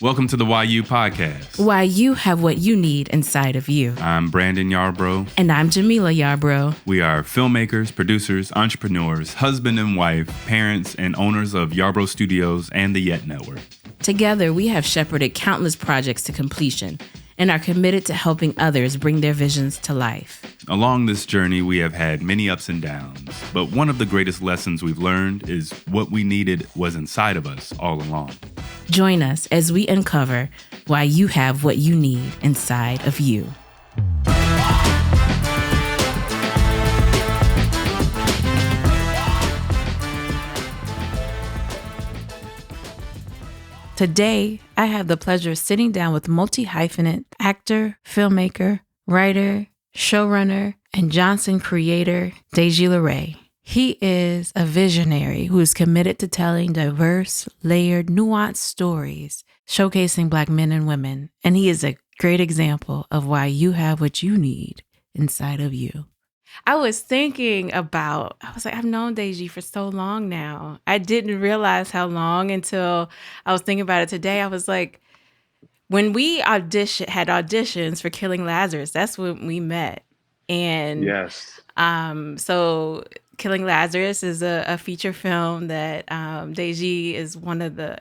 Welcome to the YU podcast. Why you have what you need inside of you. I'm Brandon Yarbrough. And I'm Jamila Yarbrough. We are filmmakers, producers, entrepreneurs, husband and wife, parents, and owners of Yarbrough Studios and the Yet Network. Together, we have shepherded countless projects to completion and are committed to helping others bring their visions to life. Along this journey, we have had many ups and downs, but one of the greatest lessons we've learned is what we needed was inside of us all along. Join us as we uncover why you have what you need inside of you. Today, I have the pleasure of sitting down with multi-hyphenate actor, filmmaker, writer, showrunner, and Johnson creator, Deji LaRay. He is a visionary who is committed to telling diverse, layered, nuanced stories, showcasing Black men and women. And he is a great example of why you have what you need inside of you. I was thinking about, I've known Deji for so long now. I didn't realize how long until I was thinking about it today. I was like, when we had auditions for Killing Lazarus, that's when we met. And yes. So Killing Lazarus is a feature film that Deji is one of the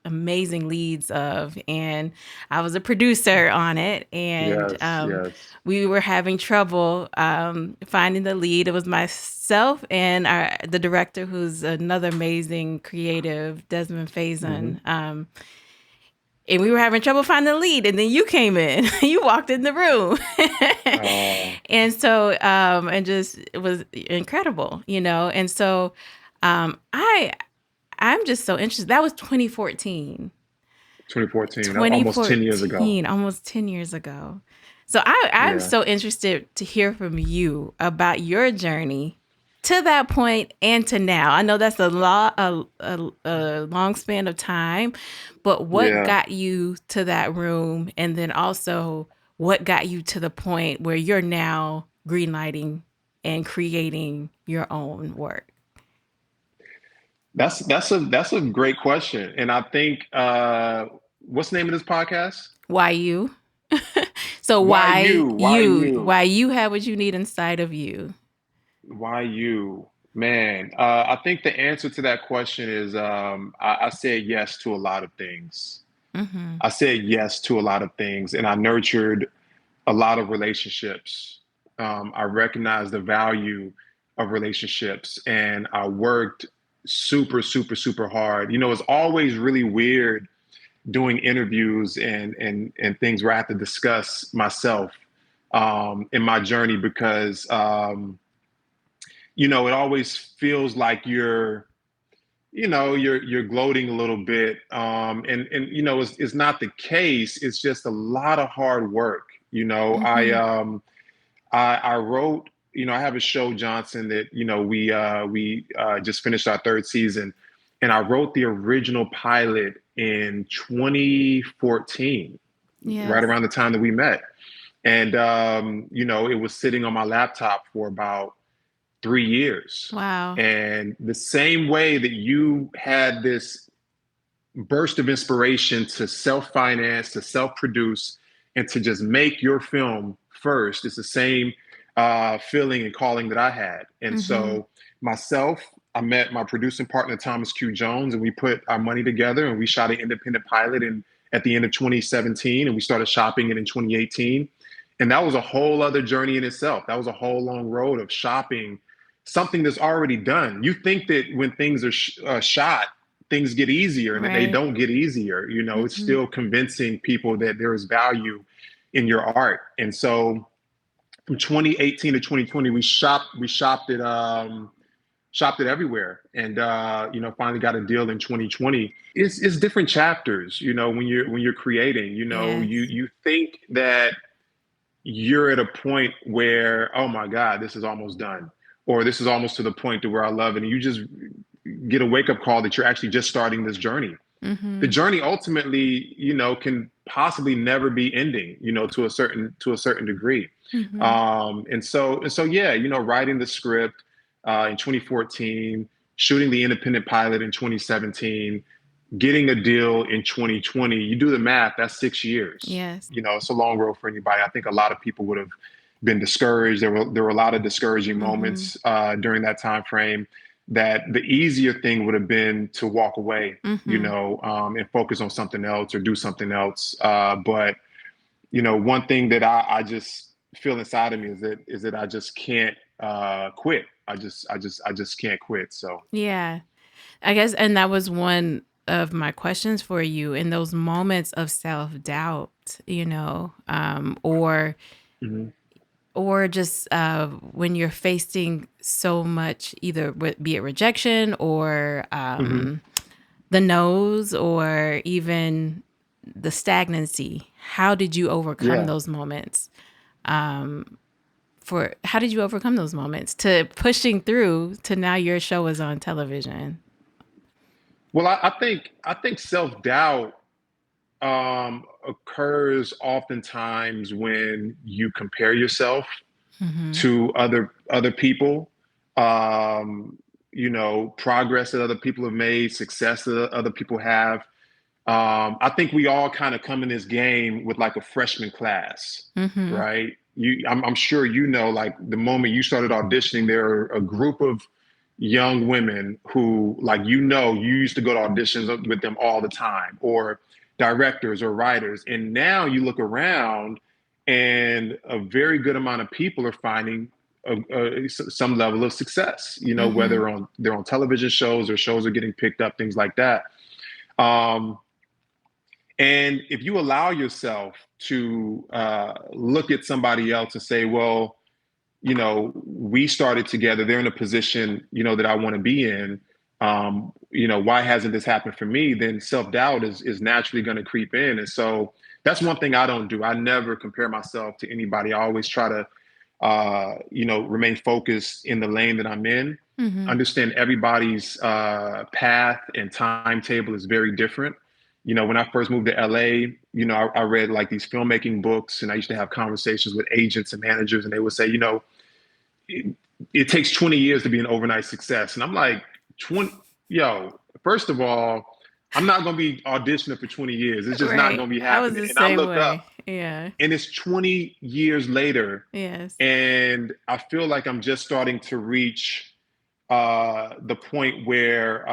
amazing leads of, and I was a producer on it, and yes. We were having trouble finding the lead. It was myself and the director, who's another amazing creative, Desmond Faison. Mm-hmm. And we were having trouble finding the lead, and then you came in. You walked in the room, and so and just it was incredible, you know. And so I'm just so interested. That was 2014. 2014, almost 10 years ago. Almost 10 years ago. So I'm so interested to hear from you about your journey to that point and to now. I know that's a long span of time, but what got you to that room, and then also what got you to the point where you're now greenlighting and creating your own work? That's a great question, and I think what's the name of this podcast? Why you? So why you have what you need inside of you? Why you? Man, I think the answer to that question is I said yes to a lot of things. Mm-hmm. I said yes to a lot of things, and I nurtured a lot of relationships. I recognized the value of relationships, and I worked super, super, super hard. You know, it's always really weird doing interviews and things where I have to discuss myself in my journey because you know, it always feels like you're gloating a little bit. And you know, it's not the case. It's just a lot of hard work. You know, Mm-hmm. I wrote, you know, I have a show, Johnson, that, you know, we just finished our third season, and I wrote the original pilot in 2014, right around the time that we met. And, you know, it was sitting on my laptop for about 3 years. Wow. And the same way that you had this burst of inspiration to self-finance, to self-produce, and to just make your film first, it's the same feeling and calling that I had. And so myself, I met my producing partner, Thomas Q. Jones, and we put our money together and we shot an independent pilot at the end of 2017, and we started shopping it in 2018. And that was a whole other journey in itself. That was a whole long road of shopping something that's already done. You think that when things are shot, things get easier, and they don't get easier. You know, it's still convincing people that there is value in your art. And so from 2018 to 2020, we shopped it everywhere, and you know, finally got a deal in 2020. It's different chapters, you know, when you're creating. You know, you think that you're at a point where, oh my God, this is almost done, or this is almost to the point to where I love it, and you just get a wake-up call that you're actually just starting this journey. The journey ultimately, you know, can possibly never be ending, you know, to a certain degree. And so yeah, you know, writing the script in 2014, shooting the independent pilot in 2017, getting a deal in 2020, you do the math, that's 6 years. Yes. It's a long road for anybody. I think a lot of people would have been discouraged. There were a lot of discouraging Mm-hmm. moments during that time frame. That the easier thing would have been to walk away, Mm-hmm. and focus on something else or do something else. But one thing that I just feel inside of me is that I just can't quit. I just can't quit. So. Yeah. I guess, and that was one of my questions for you in those moments of self doubt, Mhm. or just when you're facing so much, either be it rejection or Mhm. the no's or even the stagnancy. How did you overcome Yeah. those moments? For how did you overcome those moments to pushing through to now your show is on television? Well, I think self-doubt occurs oftentimes when you compare yourself Mm-hmm. to other people, progress that other people have made, success that other people have. I think we all kind of come in this game with like a freshman class, Mm-hmm. right? I'm sure like the moment you started auditioning, there are a group of young women who, like, you used to go to auditions with them all the time, or directors or writers, and now you look around, and a very good amount of people are finding some level of success. Mm-hmm. Whether they're on television shows or shows are getting picked up, things like that. Um, and if you allow yourself to look at somebody else and say, well, we started together, they're in a position, that I want to be in. Why hasn't this happened for me? Then self-doubt is naturally going to creep in. And so that's one thing I don't do. I never compare myself to anybody. I always try to, remain focused in the lane that I'm in. Mm-hmm. Understand everybody's path and timetable is very different. When I first moved to LA, I read like these filmmaking books, and I used to have conversations with agents and managers, and they would say, it, it takes 20 years to be an overnight success. And I'm like, 20, first of all, I'm not going to be auditioning for 20 years. It's just not Right. going to be I was happening. the And I same look up, way. Yeah. and it's 20 years later, Yes. and I feel like I'm just starting to reach the point where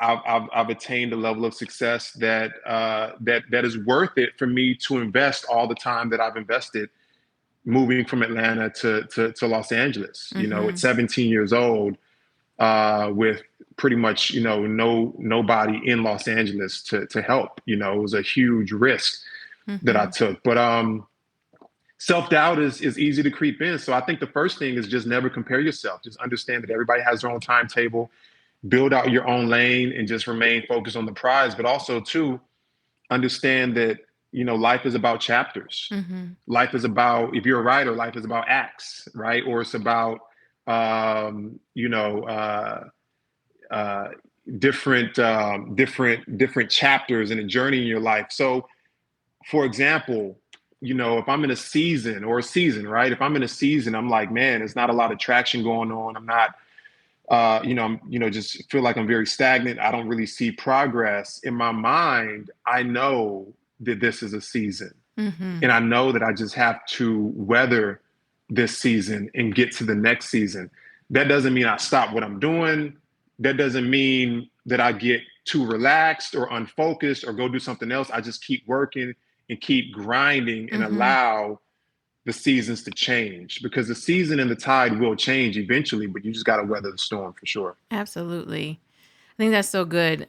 I've attained a level of success that is worth it for me to invest all the time that I've invested moving from Atlanta to Los Angeles. At Mm-hmm. 17 years old, with pretty much nobody in Los Angeles to help. It was a huge risk that I Mm-hmm. took. But self-doubt is easy to creep in. So I think the first thing is just never compare yourself. Just understand that everybody has their own timetable. Build out your own lane and just remain focused on the prize. But also, too, understand that life is about chapters. Mm-hmm. Life is about, if you're a writer, life is about acts, right? Or it's about um, you know uh, uh, different chapters in a journey in your life. So, for example, if I'm in a season, right? If I'm in a season, I'm like, man, there's not a lot of traction going on. I'm not, I'm, just feel like I'm very stagnant. I don't really see progress in my mind. I know that this is a season, Mm-hmm. and I know that I just have to weather this season and get to the next season. That doesn't mean I stop what I'm doing. That doesn't mean that I get too relaxed or unfocused or go do something else. I just keep working and keep grinding and Mm-hmm. allow the seasons to change, because the season and the tide will change eventually, but you just got to weather the storm for sure. Absolutely. I think that's so good.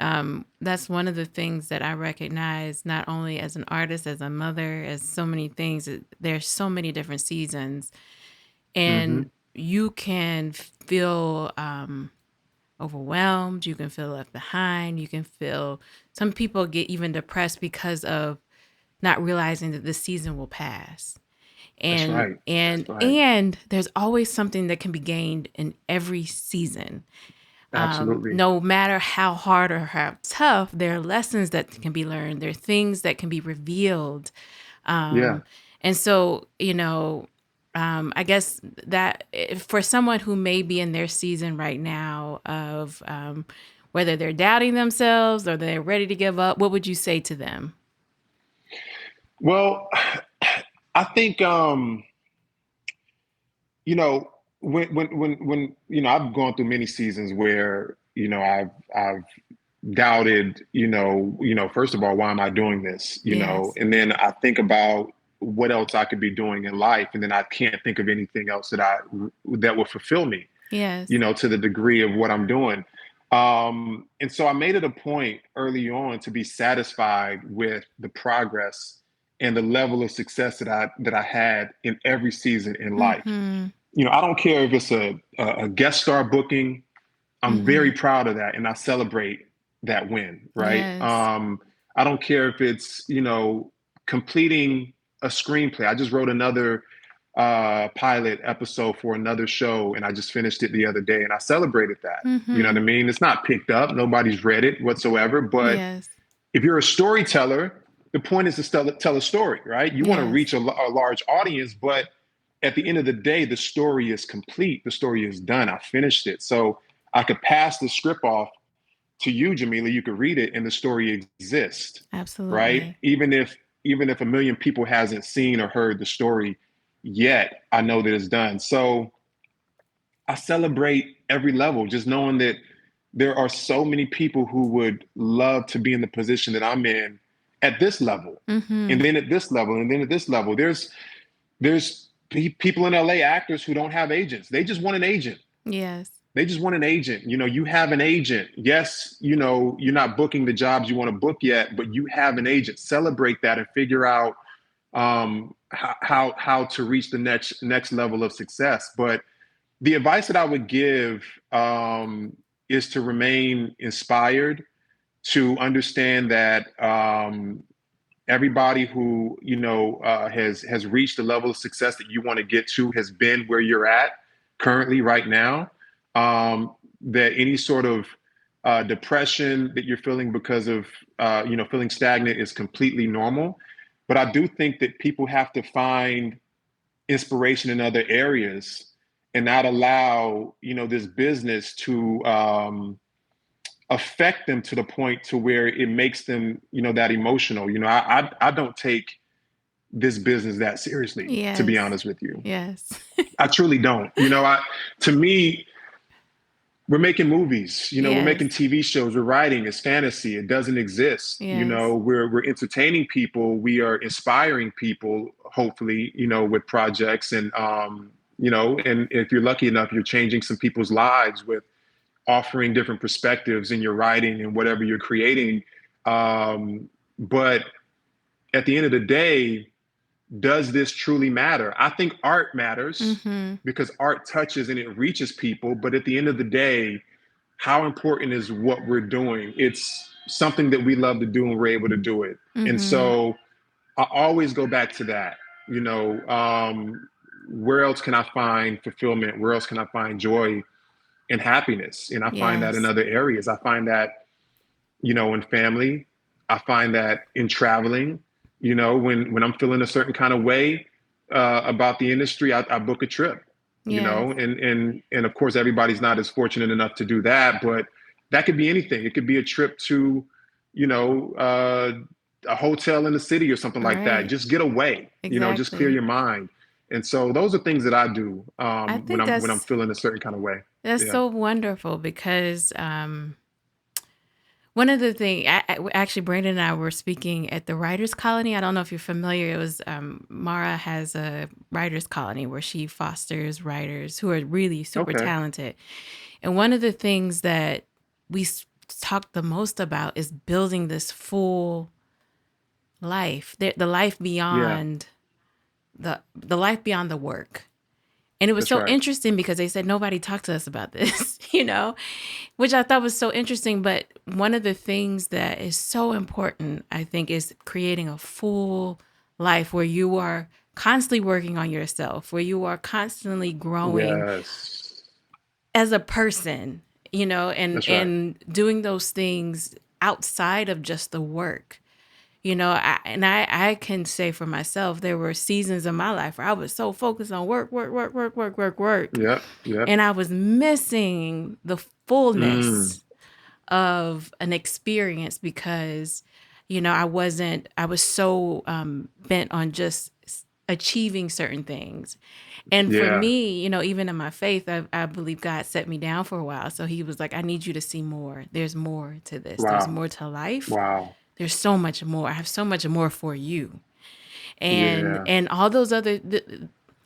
That's one of the things that I recognize not only as an artist, as a mother, as so many things. There's so many different seasons, Mm-hmm. and you can feel overwhelmed. You can feel left behind. You can feel some people get even depressed because of not realizing that this season will pass. That's And right. That's and right. and there's always something that can be gained in every season. Absolutely. No matter how hard or how tough, there are lessons that can be learned. There are things that can be revealed. Yeah. And so, I guess that for someone who may be in their season right now of whether they're doubting themselves or they're ready to give up, what would you say to them? Well, I think you know, when I've gone through many seasons where, I've doubted, first of all, why am I doing this? Yes. And then I think about what else I could be doing in life, and then I can't think of anything else that will fulfill me, Yes. to the degree of what I'm doing. And so I made it a point early on to be satisfied with the progress and the level of success that I had in every season in life. Mm-hmm. I don't care if it's a guest star booking. I'm Mm-hmm. very proud of that, and I celebrate that win, right? Yes. I don't care if it's, completing a screenplay. I just wrote another pilot episode for another show, and I just finished it the other day, and I celebrated that. You know Mm-hmm. what I mean? It's not picked up. Nobody's read it whatsoever. But Yes. if you're a storyteller, the point is to tell a story, right? You want to Yes. reach a large audience, but at the end of the day, the story is complete. The story is done. I finished it. So I could pass the script off to you, Jamila. You could read it and the story exists, right? Absolutely. Even if a million people hasn't seen or heard the story yet, I know that it's done. So I celebrate every level, just knowing that there are so many people who would love to be in the position that I'm in at this level, Mm-hmm. and then at this level, and then at this level. There's people in LA, actors who don't have agents. They just want an agent. Yes. They just want an agent. You have an agent. Yes, you're not booking the jobs you want to book yet, but you have an agent. Celebrate that and figure out how to reach the next level of success. But the advice that I would give is to remain inspired, to understand that everybody who has reached the level of success that you want to get to has been where you're at currently right now. That any sort of depression that you're feeling because of feeling stagnant is completely normal. But I do think that people have to find inspiration in other areas and not allow this business to affect them to the point to where it makes them that emotional. I don't take this business that seriously, to be Yes. honest with you. Yes. I truly don't. To me, we're making movies, we're Yes. making TV shows, we're writing. It's fantasy. It doesn't exist. Yes. We're entertaining people. We are inspiring people, hopefully, with projects. And, and if you're lucky enough, you're changing some people's lives with offering different perspectives in your writing and whatever you're creating. But at the end of the day, does this truly matter? I think art matters Mm-hmm. because art touches and it reaches people. But at the end of the day, how important is what we're doing? It's something that we love to do and we're able to do it. And Mm-hmm. so I always go back to that. Where else can I find fulfillment? Where else can I find joy and happiness? And I find that in Yes. other areas. I find that, in family. I find that in traveling. When I'm feeling a certain kind of way about the industry, I book a trip. Yes. And of course, everybody's not as fortunate enough to do that, but that could be anything. It could be a trip to, a hotel in the city or something like that. Right. Just get away. Just clear Exactly. your mind. And so those are things that I do I when think I'm feeling a certain kind of way. that's Yeah. so wonderful because one of the things, actually, Brandon and I were speaking at the Writers Colony. I don't know if you're familiar. It was Mara has a Writers Colony where she fosters writers who are really super Okay. talented. And one of the things that we talked the most about is building this full life, the life Yeah. beyond the life beyond the work. And it was That's so right. interesting because they said nobody talked to us about this, which I thought was so interesting. But one of the things that is so important, I think, is creating a full life where you are constantly working on yourself, where you are constantly growing Yes. as a person, and That's right. doing those things outside of just the work. I can say for myself, there were seasons of my life where I was so focused on work, work, work, work, work, work, work, Yep. Yep. and I was missing the Mm. fullness of an experience because, I was so bent on just achieving certain things. And for Yeah. me, even in my faith, I believe God set me down for a while. So he was like, I need you to see more. There's more to this. There's Wow. more to life. Wow. There's so much more. I have so much more for you. And Yeah. all those other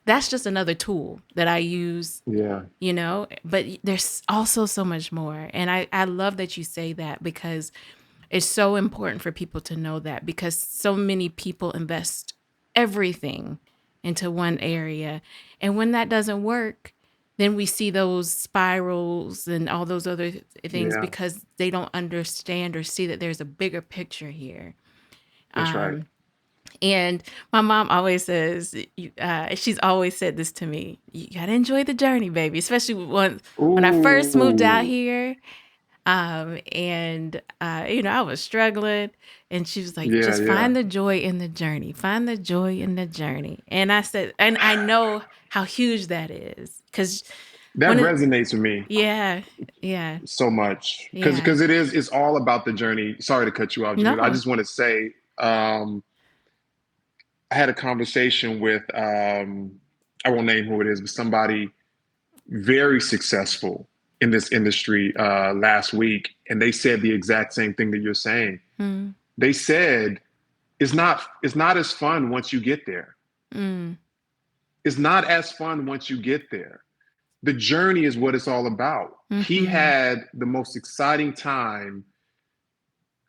that's just another tool that I use, Yeah. but there's also so much more. And I love that you say that because it's so important for people to know that, because so many people invest everything into one area. And when that doesn't work, then we see those spirals and all those other things Yeah. because they don't understand or see that there's a bigger picture here. That's right. And my mom always says, she's always said this to me, you got to enjoy the journey, baby, especially when I first moved out Ooh. here. And I was struggling, and she was like, Yeah. just Yeah. find the joy in the journey, find the joy in the journey. And I said, and I know how huge that is, because That when it, resonates with me yeah, yeah, so much yeah, because it's all about the journey. Sorry to cut you off, Jamila. I no, just want to say I had a conversation with I won't name who it is, but somebody very successful in this industry last week, and they said the exact same thing that you're saying. mm, They said it's not as fun once you get there. mm, It's not as fun once you get there. The journey is what it's all about. He mm-hmm, had the most exciting time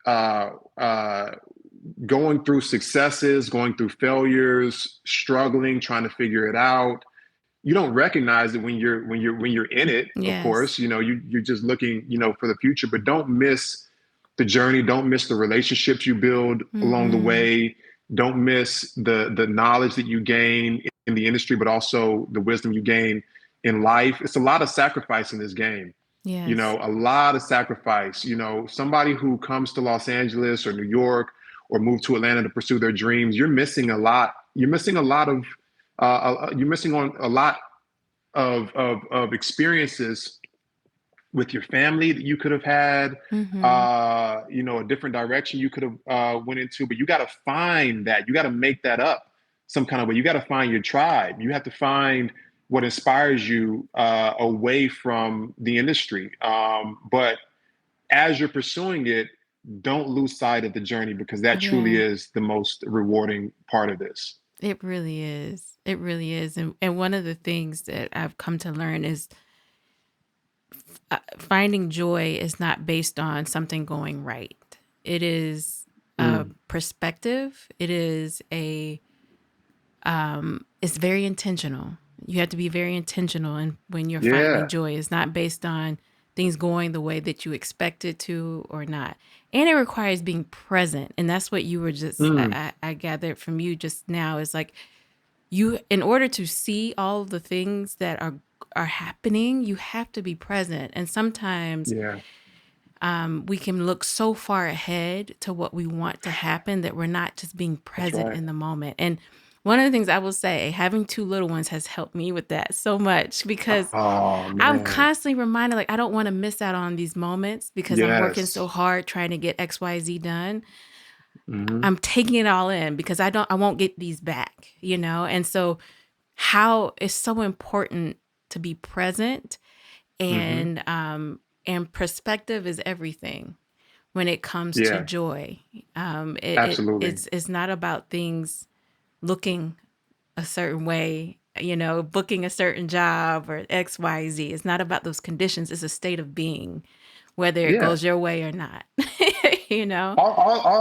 uh, uh, going through successes, going through failures, struggling, trying to figure it out. You don't recognize it when you're in it. Of course, yes, you're just looking, for the future. But don't miss the journey. Don't miss the relationships you build along the mm-hmm, way. Don't miss the knowledge that you gain in the industry, but also the wisdom you gain in life. It's a lot of sacrifice in this game. yes, A lot of sacrifice. Somebody who comes to Los Angeles or New York or move to Atlanta to pursue their dreams, you're missing a lot. You're missing a lot of you're missing on a lot of experiences with your family that you could have had, mm-hmm, a different direction you could have went into, but you got to find that. You got to make that up some kind of way. You got to find your tribe. You have to find what inspires you away from the industry. But as you're pursuing it, don't lose sight of the journey because that truly yeah. is the most rewarding part of this. It really is. It really is. And one of the things that I've come to learn is finding joy is not based on something going right. It is a Mm, perspective. It's very intentional. You have to be very intentional. And when you're finding yeah, joy, it's not based on things going the way that you expect it to or not. And it requires being present. And that's what you were just, mm, I gathered from you just now is like, in order to see all the things that are happening, you have to be present. And sometimes yeah, we can look so far ahead to what we want to happen that we're not just being that's present right. in the moment. And one of the things I will say, having two little ones has helped me with that so much because Oh I'm man. constantly reminded, like, I don't want to miss out on these moments because I'm working Yes. so hard trying to get XYZ done. Hmm. I'm taking it all in because I won't get these back, And so how it's so important to be present, Hmm. and perspective is everything when it comes to Yeah, joy. absolutely. It's not about things looking a certain way, booking a certain job or XYZ. It's not about those conditions. It's a state of being, whether it Yeah. goes your way or not. you know?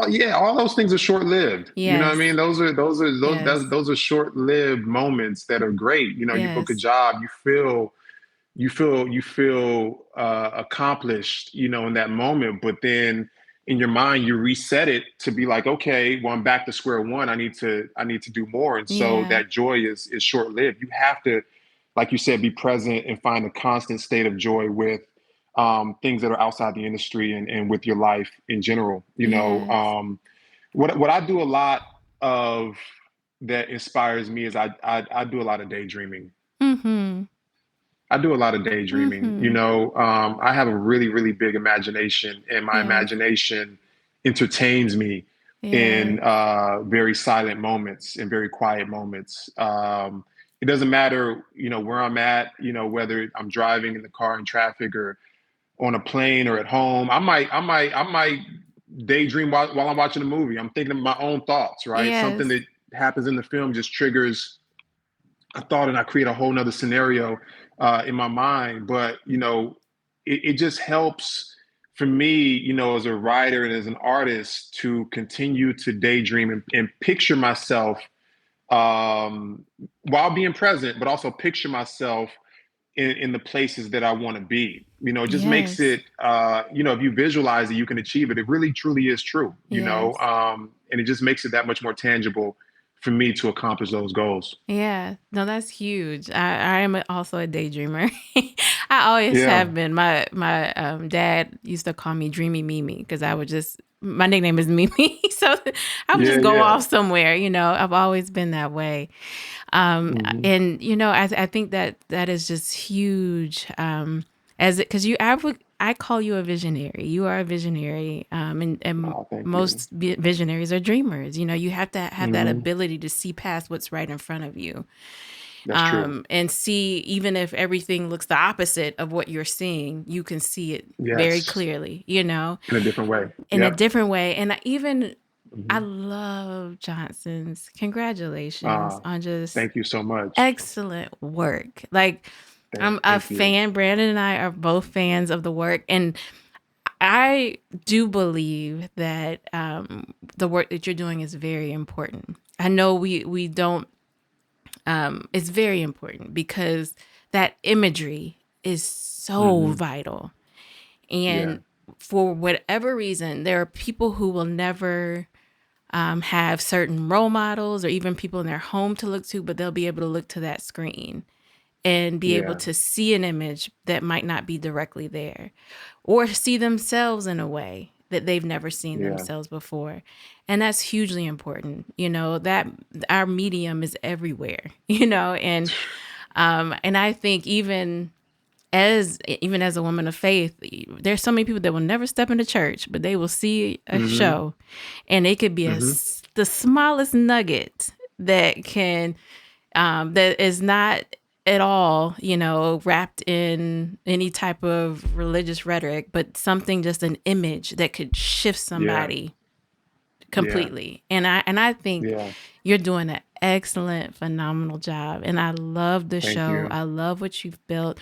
Yeah, all those things are short lived. You know what I Yes. mean? Yes. Those are short lived moments that are great. You book a Yes. job, you feel accomplished, in that moment, but then in your mind you reset it to be like, okay, well, I'm back to square one. I need to do more. And so Yeah. that joy is short lived. You have to, like you said, be present and find a constant state of joy with things that are outside the industry and with your life in general. Yes. What I do a lot of that inspires me is I do a lot of daydreaming. Mm-hmm. I do a lot of daydreaming. Mm-hmm. I have a really, really big imagination, and my Yes. imagination entertains me Yes. in very silent moments, in very quiet moments. It doesn't matter, where I'm at, whether I'm driving in the car in traffic or on a plane or at home. I might daydream while I'm watching a movie. I'm thinking of my own thoughts, right? Something Yes. that happens in the film just triggers a thought, and I create a whole nother scenario in my mind. But it just helps for me, as a writer and as an artist, to continue to daydream and picture myself um, while being present, but also picture myself in the places that I want to be. It just makes Yes. it, if you visualize it, you can achieve it. It really, truly is true, Yes. and it just makes it that much more tangible for me to accomplish those goals. Yeah, no, that's huge. I am also a daydreamer. I always Yeah. have been. My dad used to call me Dreamy Mimi because I would just my nickname is Mimi, so I would Yeah. just go Yeah. off somewhere. I've always been that way. Hmm. And I think that that is just huge. As it because I call you a visionary. You are a visionary. And Oh, thank you. most visionaries are dreamers. You have to have that Hmm. ability to see past what's right in front of you, That's true. and see, even if everything looks the opposite of what you're seeing, you can see it very Yes. clearly, In a different way. in a Yep. different way. And I Hmm. love Johnson's. Congratulations on just Thank you so much. excellent work. Like, I'm a Thank you. fan. Brandon and I are both fans of the work. And I do believe that the work that you're doing is very important. I know we don't it's very important because that imagery is so Hmm. vital. Yeah. And for whatever reason, there are people who will never have certain role models or even people in their home to look to, but they'll be able to look to that screen and be able Yeah. to see an image that might not be directly there, or see themselves in a way that they've never seen Yeah. themselves before. And that's hugely important, that our medium is everywhere, and I think even as a woman of faith, there's so many people that will never step into church, but they will see a Hmm. show, and it could be Hmm. the smallest nugget that is not at all, wrapped in any type of religious rhetoric, but something, just an image that could shift Yeah. somebody Yeah. completely. And I think Yeah. you're doing an excellent, phenomenal job. And I love the Thank show. you. I love what you've built.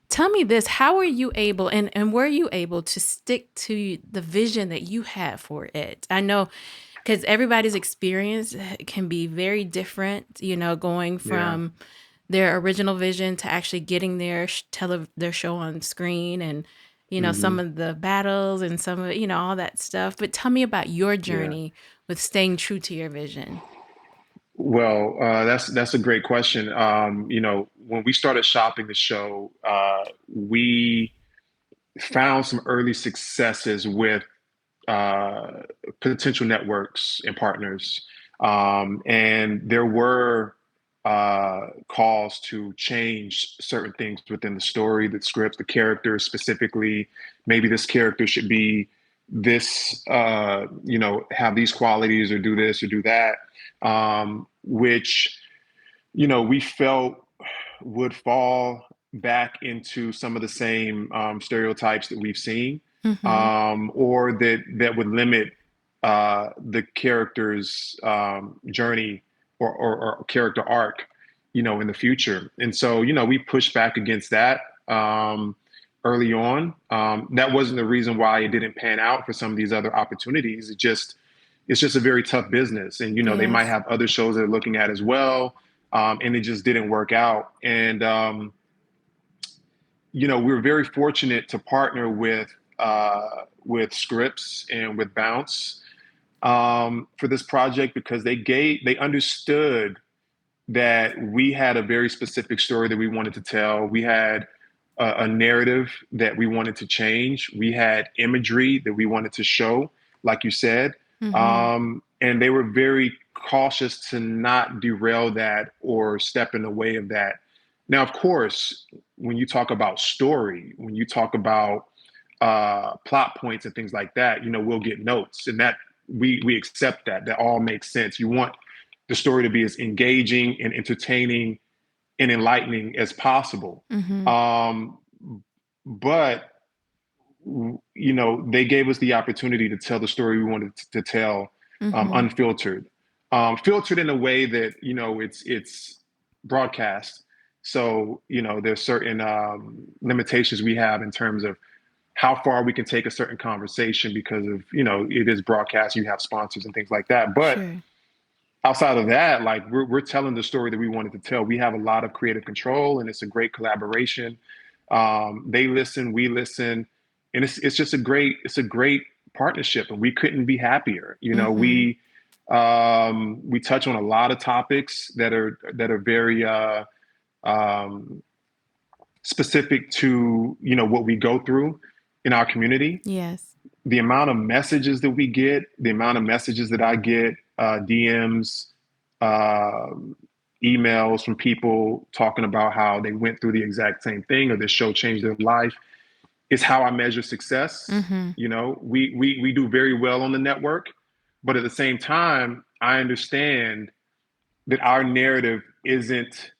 Tell me this, how are you able and were you able to stick to the vision that you had for it? I know because everybody's experience can be very different, going Yeah. from their original vision to actually getting their show on screen, and some Hmm. of the battles and some of all that stuff. But tell me about your Yeah. journey with staying true to your vision. Well, that's a great question. When we started shopping the show, we found some early successes with uh, potential networks and partners, and there were calls to change certain things within the story, the scripts, the characters specifically. Maybe this character should be this, have these qualities or do this or do that, which we felt would fall back into some of the same stereotypes that we've seen, Mm-hmm. or that would limit the character's journey or character arc, in the future. And so, we pushed back against that early on. That wasn't the reason why it didn't pan out for some of these other opportunities. It's just a very tough business, and they might Yes. have other shows they're looking at as well, and it just didn't work out. And we were very fortunate to partner with Scripps and with Bounce for this project, because they understood that we had a very specific story that we wanted to tell. We had a narrative that we wanted to change. We had imagery that we wanted to show, like you said. Mm-hmm. And they were very cautious to not derail that or step in the way of that. Now, of course, when you talk about story, when you talk about plot points and things like that, we'll get notes, and that we accept that. That all makes sense. You want the story to be as engaging and entertaining and enlightening as possible. Mm-hmm. But they gave us the opportunity to tell the story we wanted to tell, Mm-hmm. unfiltered, filtered in a way that it's broadcast. So there's certain limitations we have in terms of how far we can take a certain conversation because of it is broadcast. You have sponsors and things like that, but Sure. outside of that, like we're telling the story that we wanted to tell. We have a lot of creative control, and it's a great collaboration. They listen, we listen, and it's just a great partnership, and we couldn't be happier. Mm-hmm. We touch on a lot of topics that are very um, specific to what we go through in our community. Yes. The amount of messages that we get, the amount of messages that I get, DMs, uh, emails from people talking about how they went through the exact same thing or this show changed their life, is how I measure success. Mm-hmm. We do very well on the network, but at the same time, I understand that our narrative isn't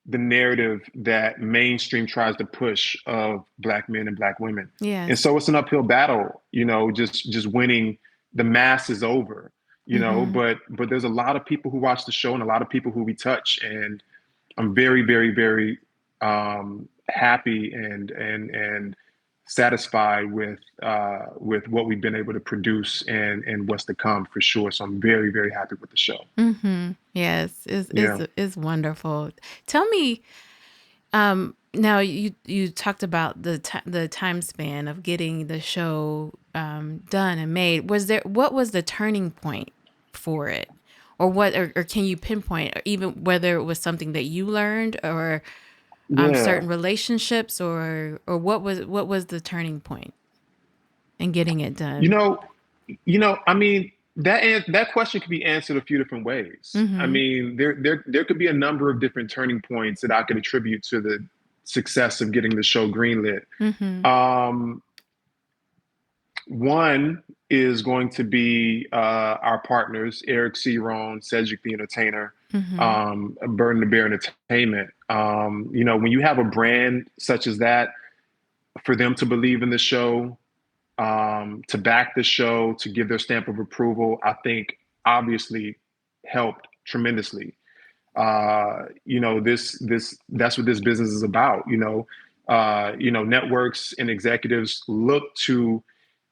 the narrative that mainstream tries to push of Black men and Black women. And Yes. so it's an uphill battle, just winning the masses over, Mm-hmm. but there's a lot of people who watch the show and a lot of people who we touch. And I'm very, very, very happy and satisfied with what we've been able to produce and what's to come for sure. So I'm very, very happy with the show. Mm-hmm. Yes, Yeah. is wonderful. Tell me, now you talked about the time span of getting the show done and made. What was the turning point for it, or or can you pinpoint, or even whether it was something that you learned, or Yeah. certain relationships, or what was the turning point in getting it You done? know, I mean, that question could be answered a few different ways. I Mm-hmm. mean, there could be a number of different turning points that I could attribute to the success of getting the show greenlit. Mm-hmm. Um, One is going to be our partners, Eric C. Rohn, Cedric the Entertainer, Mm-hmm. Burden the Bear Entertainment. When you have a brand such as that, for them to believe in the show, to back the show, to give their stamp of approval, I think obviously helped tremendously. This that's what this business is about. Networks and executives look to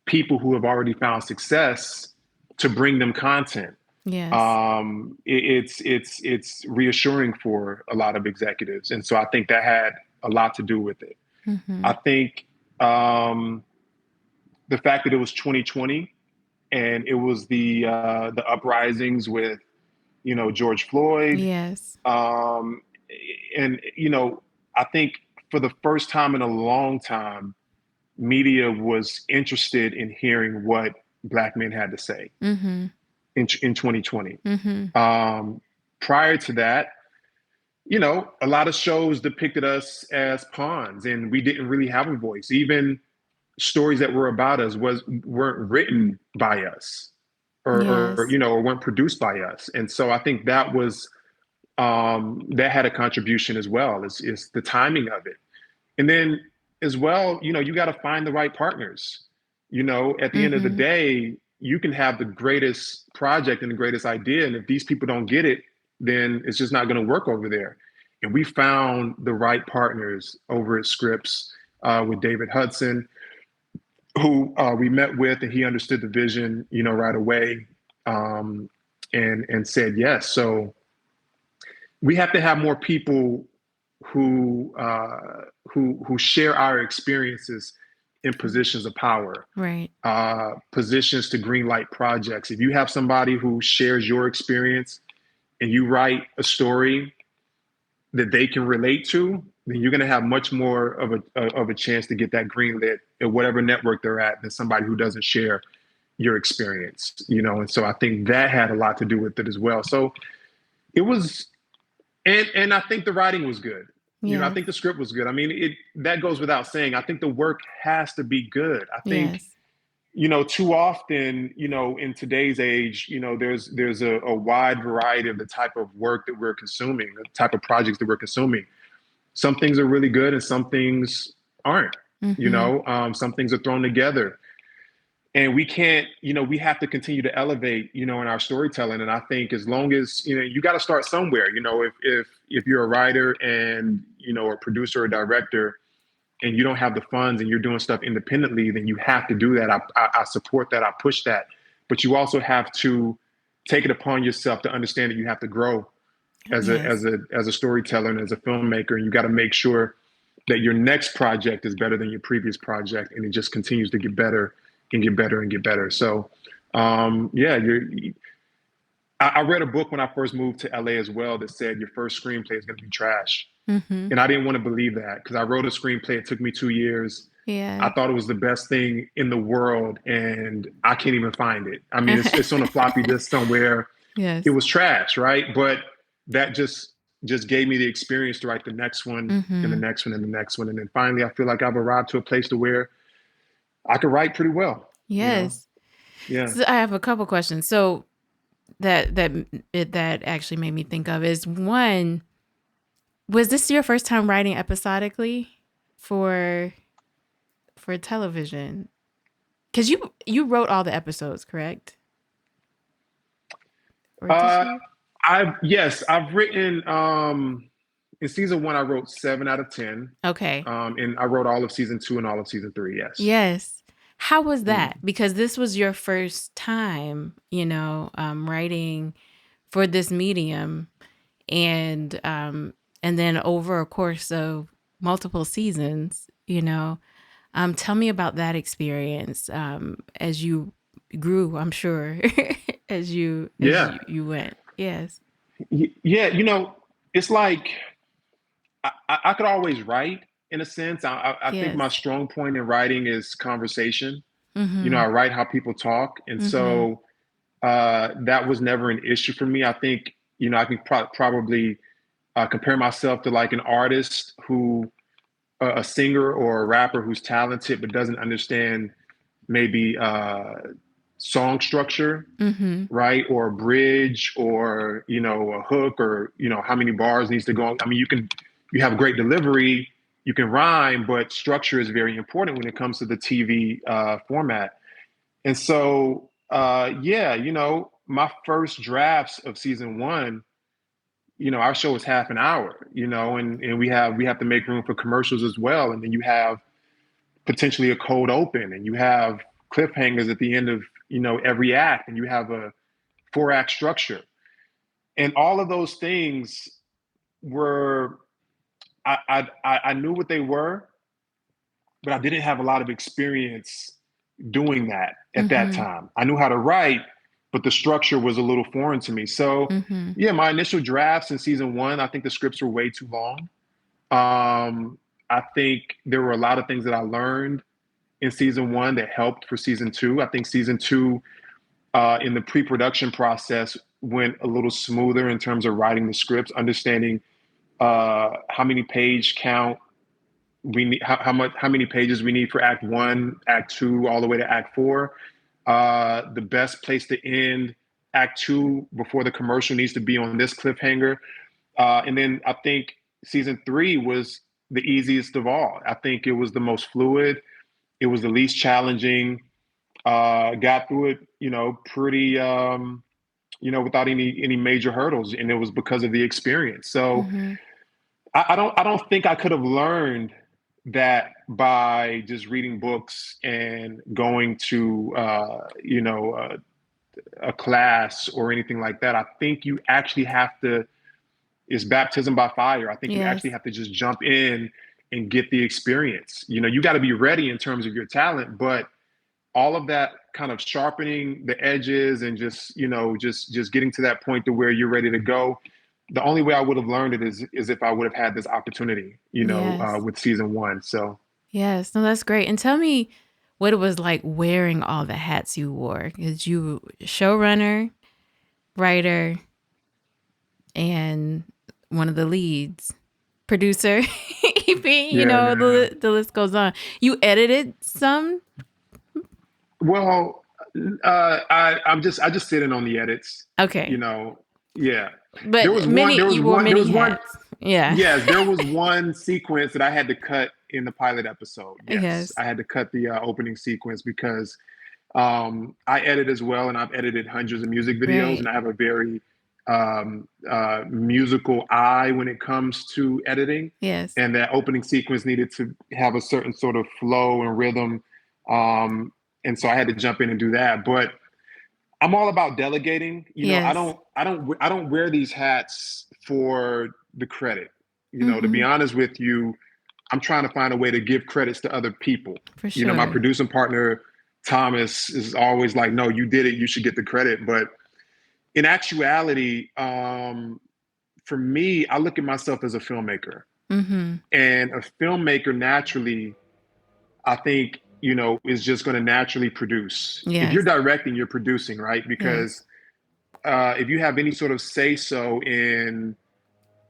people who have already found success to bring them content. Yes. It's reassuring for a lot of executives, and so I think that had a lot to do with it. Mm-hmm. I think the fact that it was 2020 and it was the uprisings with George Floyd, Yes. um, and I think for the first time in a long time, media was interested in hearing what Black men had to say Mm-hmm. in 2020. Mm-hmm. Prior to that, a lot of shows depicted us as pawns, and we didn't really have a voice. Even stories that were about us weren't written by us, Yes. or weren't produced by us. And so I think that had a contribution as well. Is the timing of it, and then as well, you got to find the right partners. At the end of the Mm-hmm. day, you can have the greatest project and the greatest idea, and if these people don't get it, then it's just not going to work over there. And we found the right partners over at Scripps, with David Hudson, who we met with, and he understood the vision, right away, and said yes. So we have to have more people who share our experiences in positions of power, Right. positions to greenlight projects. If you have somebody who shares your experience and you write a story that they can relate to, then you're going to have much more of a chance to get that greenlit at whatever network they're at than somebody who doesn't share your experience. And so I think that had a lot to do with it as well. So it was, and I think the writing was good. I Yes. think the script was good. I mean, that goes without saying. I think the work has to be good. I think, Yes. too often, in today's age, there's a wide variety of the type of work that we're consuming, the type of projects that we're consuming. Some things are really good and some things aren't. Mm-hmm. Some things are thrown together. And we can't, we have to continue to elevate, in our storytelling. And I think as long as, you got to start somewhere. If you're a writer and, a producer or director, and you don't have the funds and you're doing stuff independently, then you have to do that. I support that. I push that. But you also have to take it upon yourself to understand that you have to grow as a Yes. storyteller and as a filmmaker. And you got to make sure that your next project is better than your previous project, and it just continues to get better and get better and get better. So, yeah, I read a book when I first moved to LA as well that said your first screenplay is going to be trash. Mm-hmm. And I didn't want to believe that because I wrote a screenplay. It took me 2 years. I Yeah. thought it was the best thing in the world, and I can't even find it. I mean, it's on a floppy disk somewhere. It Yes. was trash, right? But that just gave me the experience to write the next one and the Mm-hmm. next one and the next one. And then finally, I feel like I've arrived to a place to where I could write pretty well, Yes. Yeah. So I have a couple questions. So that actually made me think of is one, was this your first time writing episodically for television? Because you wrote all the episodes, correct? Or did Uh, you? I've written, in season one, I wrote 7 out of 10. Okay. And I wrote all of season two and all of season three. Yes. Yes. How was Mm. that? Because this was your first time, writing for this medium, and then over a course of multiple seasons, tell me about that experience as you grew. I'm sure as Yeah. you went. Yes. Yeah. It's like I could always write in a sense. I think my Yes. strong point in writing is conversation. Mm-hmm. I write how people talk. And Mm-hmm. so that was never an issue for me. I think, I can probably compare myself to like an artist who, a singer or a rapper who's talented but doesn't understand maybe song structure, Mm-hmm. right? Or a bridge, or a hook, or how many bars needs to go on. I mean, you have great delivery, you can rhyme, but structure is very important when it comes to the TV format. And so, yeah, my first drafts of season one, our show is half an hour, and we have to make room for commercials as well. And then you have potentially a cold open, and you have cliffhangers at the end of, every act, and you have a 4-act structure. And all of those things were, I knew what they were, but I didn't have a lot of experience doing that at that Mm-hmm. time. I knew how to write, but the structure was a little foreign to me. So, Mm-hmm. yeah, my initial drafts in season one, I think the scripts were way too long. I think there were a lot of things that I learned in season one that helped for season two. I think season two, in the pre-production process, went a little smoother in terms of writing the scripts, understanding how many page count we need, how many pages we need for act one, act two, all the way to act four. The best place to end act two before the commercial needs to be on this cliffhanger. And then I think season three was the easiest of all. I think it was the most fluid. It was the least challenging. Got through it, pretty, without any major hurdles, and it was because of the experience. So Mm-hmm. I don't think I could have learned that by just reading books and going to a class or anything like that. I think you actually have to. It's baptism by fire. I think you Yes. actually have to just jump in and get the experience. You got to be ready in terms of your talent, but all of that kind of sharpening the edges and just getting to that point to where you're ready to go. The only way I would have learned it is if I would have had this opportunity, Yes. with season one. So Yes. No, that's great. And tell me what it was like wearing all the hats you wore. Because you showrunner, writer, and one of the leads. producer, EP, Yeah. the list goes on. You edited some? Well, I just sit in on the edits. You Okay. know, yeah. But you wore There many was one. hats. Yeah. Yes, there was one sequence that I had to cut in the pilot episode. Yes, Yes. I had to cut the opening sequence because I edit as well, and I've edited hundreds of music videos, and Right. I have a very musical eye when it comes to editing. Yes. And that opening sequence needed to have a certain sort of flow and rhythm, um, and so I had to jump in and do that. But I'm all about delegating. Yes. I don't wear these hats for the credit. To be Mm-hmm. honest with you, I'm trying to find a way to give credits to other people. For My sure. producing partner Thomas is always like, "No, you did it. You should get the credit." But in actuality, for me, I look at myself as a filmmaker, Mm-hmm. and a filmmaker naturally, I think, is just going to naturally produce. If you're Yes. directing, you're producing, right? Yes. Because if you have any sort of say so in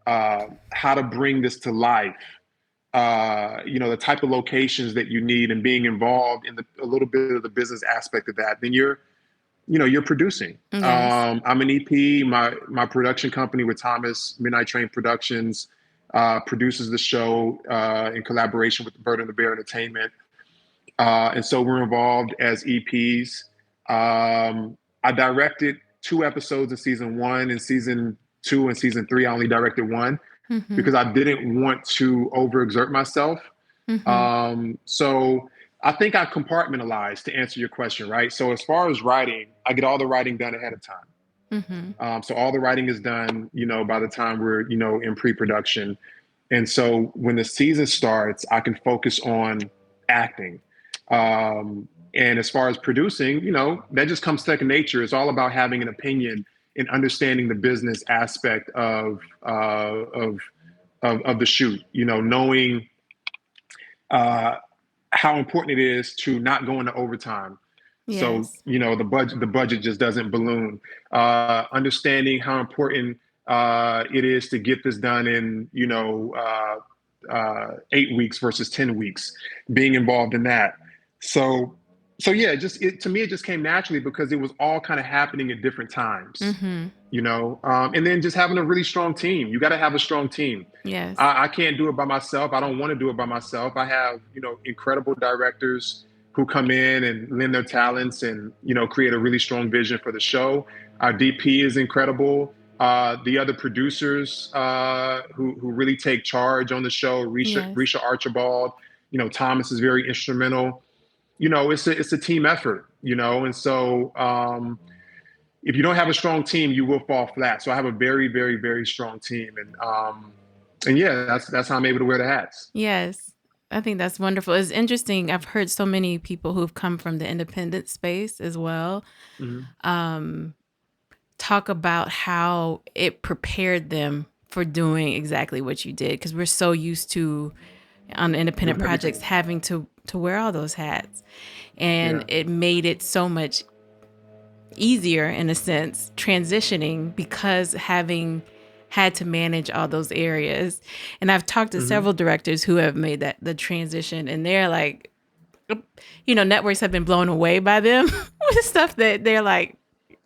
how to bring this to life, the type of locations that you need and being involved in a little bit of the business aspect of that, then you're producing. Yes. I'm an EP. My production company with Thomas, Midnight Train Productions, produces the show in collaboration with Bird and the Bear Entertainment. And so we're involved as EPs. I directed 2 episodes of season 1, and season 2 and season 3, I only directed 1 Mm-hmm. because I didn't want to overexert myself. Mm-hmm. So I think I compartmentalized to answer your question, right? So as far as writing, I get all the writing done ahead of time. Mm-hmm. So all the writing is done, by the time we're, in pre-production. And so when the season starts, I can focus on acting. And as far as producing, that just comes second nature. It's all about having an opinion and understanding the business aspect of the shoot. Knowing how important it is to not go into overtime. So Yes. the budget just doesn't balloon. Understanding how important it is to get this done in 8 weeks versus 10 weeks. Being involved in that. So yeah, to me it just came naturally because it was all kind of happening at different times. Mm-hmm. And then just having a really strong team. You got to have a strong team. Yes. I can't do it by myself. I don't want to do it by myself. I have, incredible directors who come in and lend their talents and, create a really strong vision for the show. Our DP is incredible. The other producers who really take charge on the show, Yes. Risha Archibald, Thomas is very instrumental. It's a team effort, and so if you don't have a strong team, you will fall flat. So I have a very, very, very strong team, and yeah, that's how I'm able to wear the hats. Yes. I think that's wonderful. It's interesting. I've heard so many people who've come from the independent space as well Mm-hmm. talk about how it prepared them for doing exactly what you did, because we're so used to on independent Doing projects everything. having to wear all those hats, and Yeah. it made it so much easier in a sense transitioning because having had to manage all those areas. And I've talked to Mm-hmm. several directors who have made the transition, and they're like, networks have been blown away by them with stuff that they're like,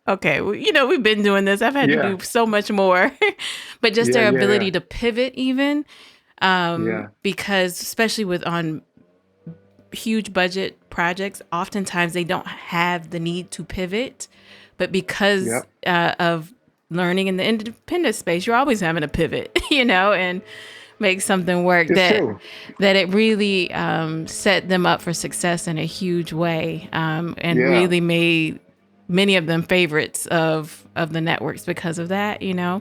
okay, well, we've been doing this. I've had to Yeah. do so much more. But just Yeah. their Yeah. Yeah. ability to pivot even, Yeah. because especially with on huge budget projects, oftentimes they don't have the need to pivot. But because Yep. of learning in the independent space, you're always having to pivot, and make something work, It's that true. it really set them up for success in a huge way, and Yeah. really made many of them favorites of the networks because of that. Yeah.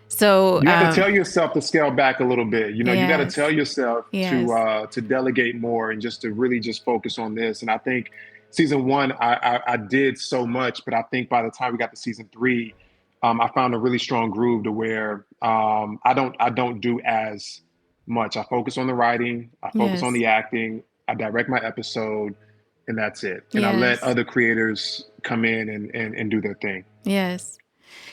So You have to tell yourself to scale back a little bit. You got to tell yes, yourself yes, to delegate more and just to really just focus on this. And I think season 1, I did so much, but I think by the time we got to season 3, I found a really strong groove to where I don't do as much. I focus on the writing, I focus on yes, the acting, I direct my episode, and that's it. And I let yes, other creators come in and do their thing. yes.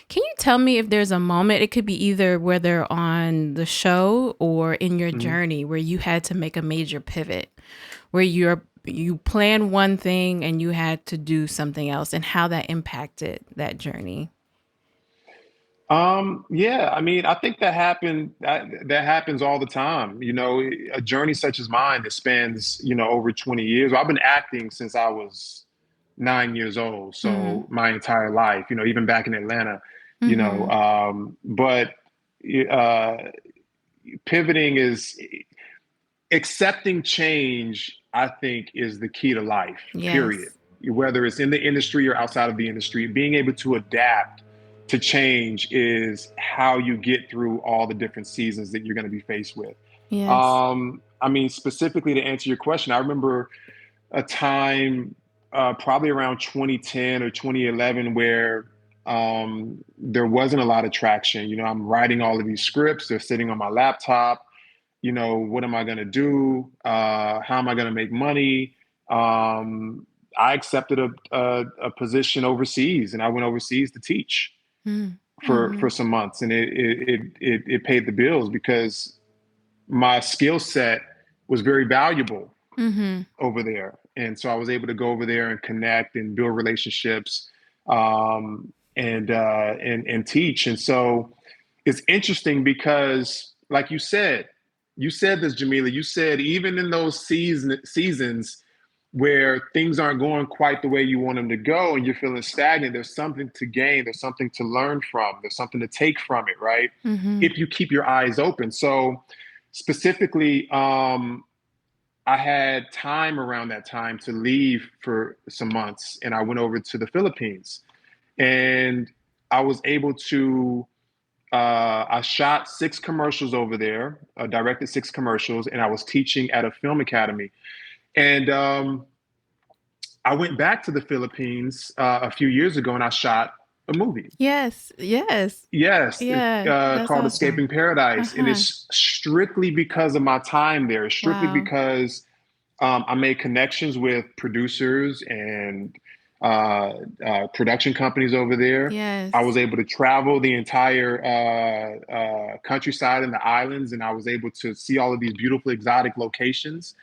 Can you tell me if there's a moment, it could be either whether on the show or in your Mhm. journey, where you had to make a major pivot, where you planned one thing and you had to do something else, and how that impacted that journey? Yeah, I mean, I think that happens all the time. A journey such as mine that spans, over 20 years. I've been acting since I was 9 years old, Mm. so my entire life, even back in Atlanta, Mm-hmm. but uh, pivoting is accepting change, I think, is the key to life, period. Yes. Whether it's in the industry or outside of the industry, being able to adapt to change is how you get through all the different seasons that you're going to be faced with. Yes. I mean, specifically to answer your question, I remember a time, probably around 2010 or 2011, where there wasn't a lot of traction. I'm writing all of these scripts, they're sitting on my laptop. What am I going to do? How am I going to make money? I accepted a position overseas, and I went overseas to teach for Mm-hmm. some months, and it paid the bills because my skill set was very valuable Mm-hmm. over there, and so I was able to go over there and connect and build relationships, and teach. And so it's interesting because, like you said this, Jamila. You said even in those seasons where things aren't going quite the way you want them to go, and you're feeling stagnant, there's something to gain. There's something to learn from. There's something to take from it, right? Mm-hmm. If you keep your eyes open. So specifically, I had time around that time to leave for some months, and I went over to the Philippines, and I was able to. I shot 6 commercials over there, directed 6 commercials, and I was teaching at a film academy. And I went back to the Philippines a few years ago, and I shot a movie. Yes. Yes. Yes, it's Yeah. That's called awesome. Escaping Paradise, and Uh-huh. it's strictly because of my time there. It's strictly Wow. because I made connections with producers and production companies over there. I was Yes. able to travel the entire countryside and the islands, and I was able to see all of these beautiful exotic locations.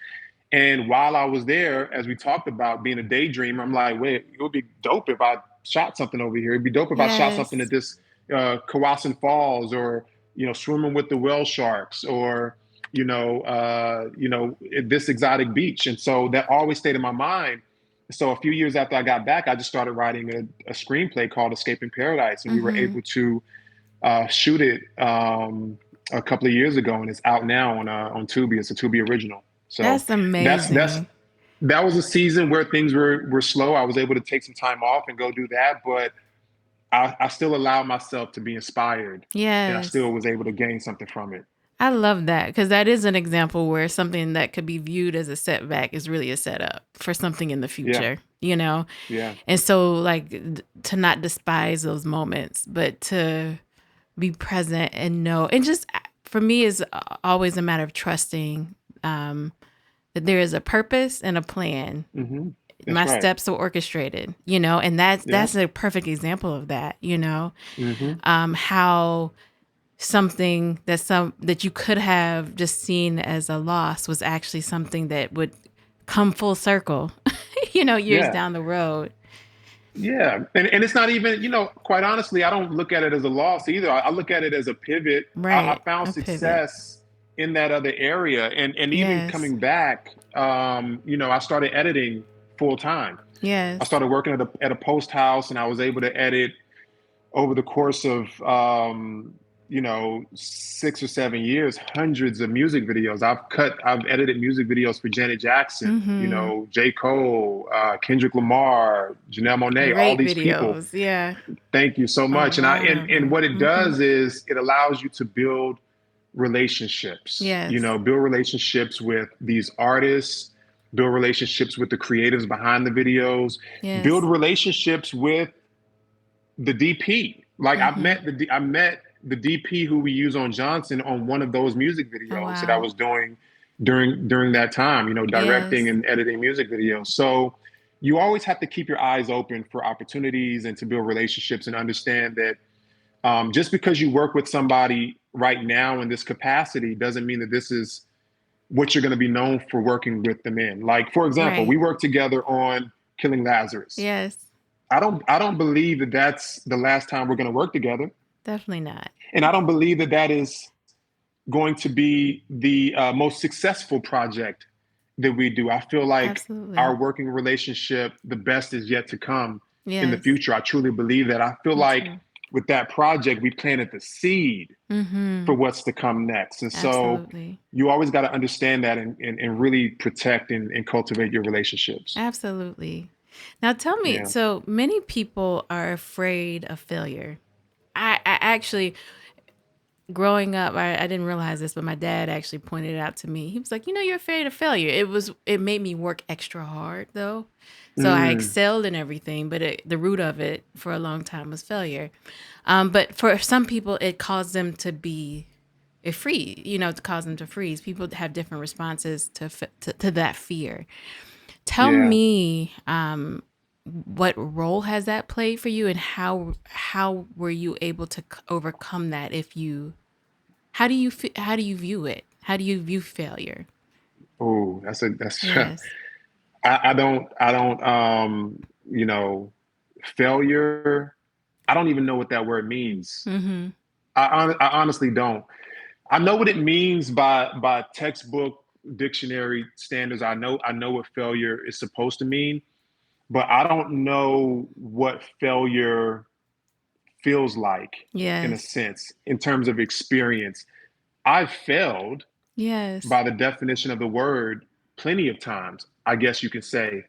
And while I was there, as we talked about being a daydreamer, I'm like, wait, it would be dope if I shot something over here. It'd be dope if I shot something at Yes. this Kawasan Falls, or swimming with the whale sharks, or at this exotic beach. And so that always stayed in my mind. So a few years after I got back, I just started writing a screenplay called Escaping Paradise, and we were Mm-hmm. able to shoot it a couple of years ago, and it's out now on Tubi. It's a Tubi original. So That's that's amazing. that was a season where things were slow. I was able to take some time off and go do that, but I still allowed myself to be inspired, and I still Yes. was able to gain something from it. I love that, because that is an example where something that could be viewed as a setback is really a setup for something in the Yeah, future, you know? yeah, And so, like, to not despise those moments, but to be present and know. And just for me, is always a matter of trusting um, that there is a purpose and a plan. hmm My that's right. steps are orchestrated, and Yeah, that's a perfect example of that. hmm How something that you could have just seen as a loss was actually something that would come full circle, years yeah. down the road. Yeah, and it's not even, quite honestly, I don't look at it as a loss either. I look at it as a pivot. I Right. found A pivot. success in that other area, and even Yes. coming back, I started editing full time. I Yes. started working at a post house, and I was able to edit over the course of 6 or 7 years, hundreds of music videos. I've edited music videos for Janet Jackson, Mm-hmm. J. Cole, Kendrick Lamar, Janelle Monae, all Great these people. videos. Yeah. Thank you so A much. And I lot and, of and them. what it Mm-hmm. does is it allows you to build relationships, Yes. build relationships with these artists, build relationships with the creatives behind the videos, build Yes. relationships with the DP. Like Mm-hmm. I met the DP who we use on Johnson on one of those music Oh, videos that I wow. was doing during that time, directing Yes. and editing music videos. So you always have to keep your eyes open for opportunities and to build relationships and understand that Just because you work with somebody right now in this capacity doesn't mean that this is what you're going to be known for working with them in. Like, for example, we Right. worked together on Killing Lazarus. Yes. I don't believe that that's the last time we're going to work together, Definitely not. and I don't believe that that is going to be the most successful project that we do. I feel like our Absolutely. working relationship, the best is yet to come in the Yes. future. I truly believe that. I feel Me like too. with that project, we planted the seed Mm-hmm. for what's to come next. And so Absolutely. you always got to understand that and really protect and cultivate your relationships. Absolutely. Now tell me, Yeah. so many people are afraid of failure. I actually, growing up, I didn't realize this, but my dad actually pointed it out to me. He was like, you're afraid of failure. It made me work extra hard though. So I Mm, excelled in everything, but the root of it for a long time was failure. But for some people, it caused them to be to cause them to freeze. People have different responses to that fear. Tell yeah. me, what role has that played for you, and how were you able to overcome that? How do you view it? How do you view failure? Oh, that's Yes. I don't you know, failure. I don't even know what that word means. Mm-hmm. I honestly don't. I know what it means by textbook dictionary standards. I know what failure is supposed to mean, but I don't know what failure feels like in a Yes. sense in terms of experience. I've failed Yes. by the definition of the word plenty of times, I guess you could say.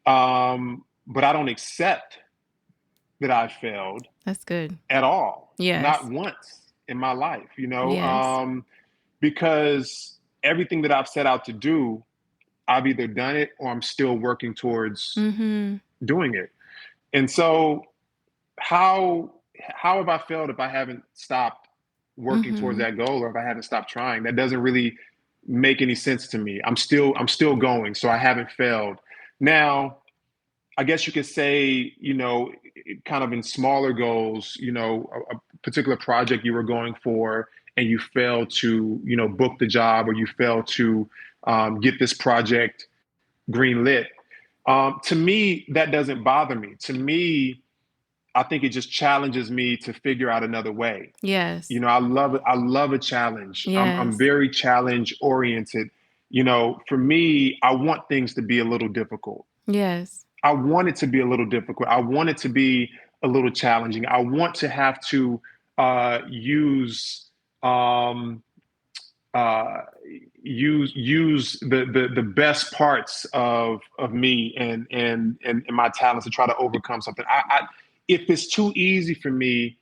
But I don't accept that I failed That's good. at all, not Yes. once in my life, Yes. because everything that I've set out to do, I've either done it or I'm still working towards Mm-hmm. doing it. And so, how how have I failed if I haven't stopped working towards Mm-hmm. that goal, or if I haven't stopped trying? That doesn't really make any sense to me. I'm still going, so I haven't failed. Now, I guess you could say, kind of in smaller goals, a particular project you were going for and you failed to, book the job, or you failed to get this project greenlit. To me, that doesn't bother me. To me, I think it just challenges me to figure out another way. Yes. I love it. I love a challenge. I'm Yes. very challenge oriented. For me, I want things to be a little difficult. Yes. I want it to be a little difficult. I want it to be a little challenging. I want to have to use um, uh, use the best parts of me and my talents to try to overcome something. If it's too easy for me,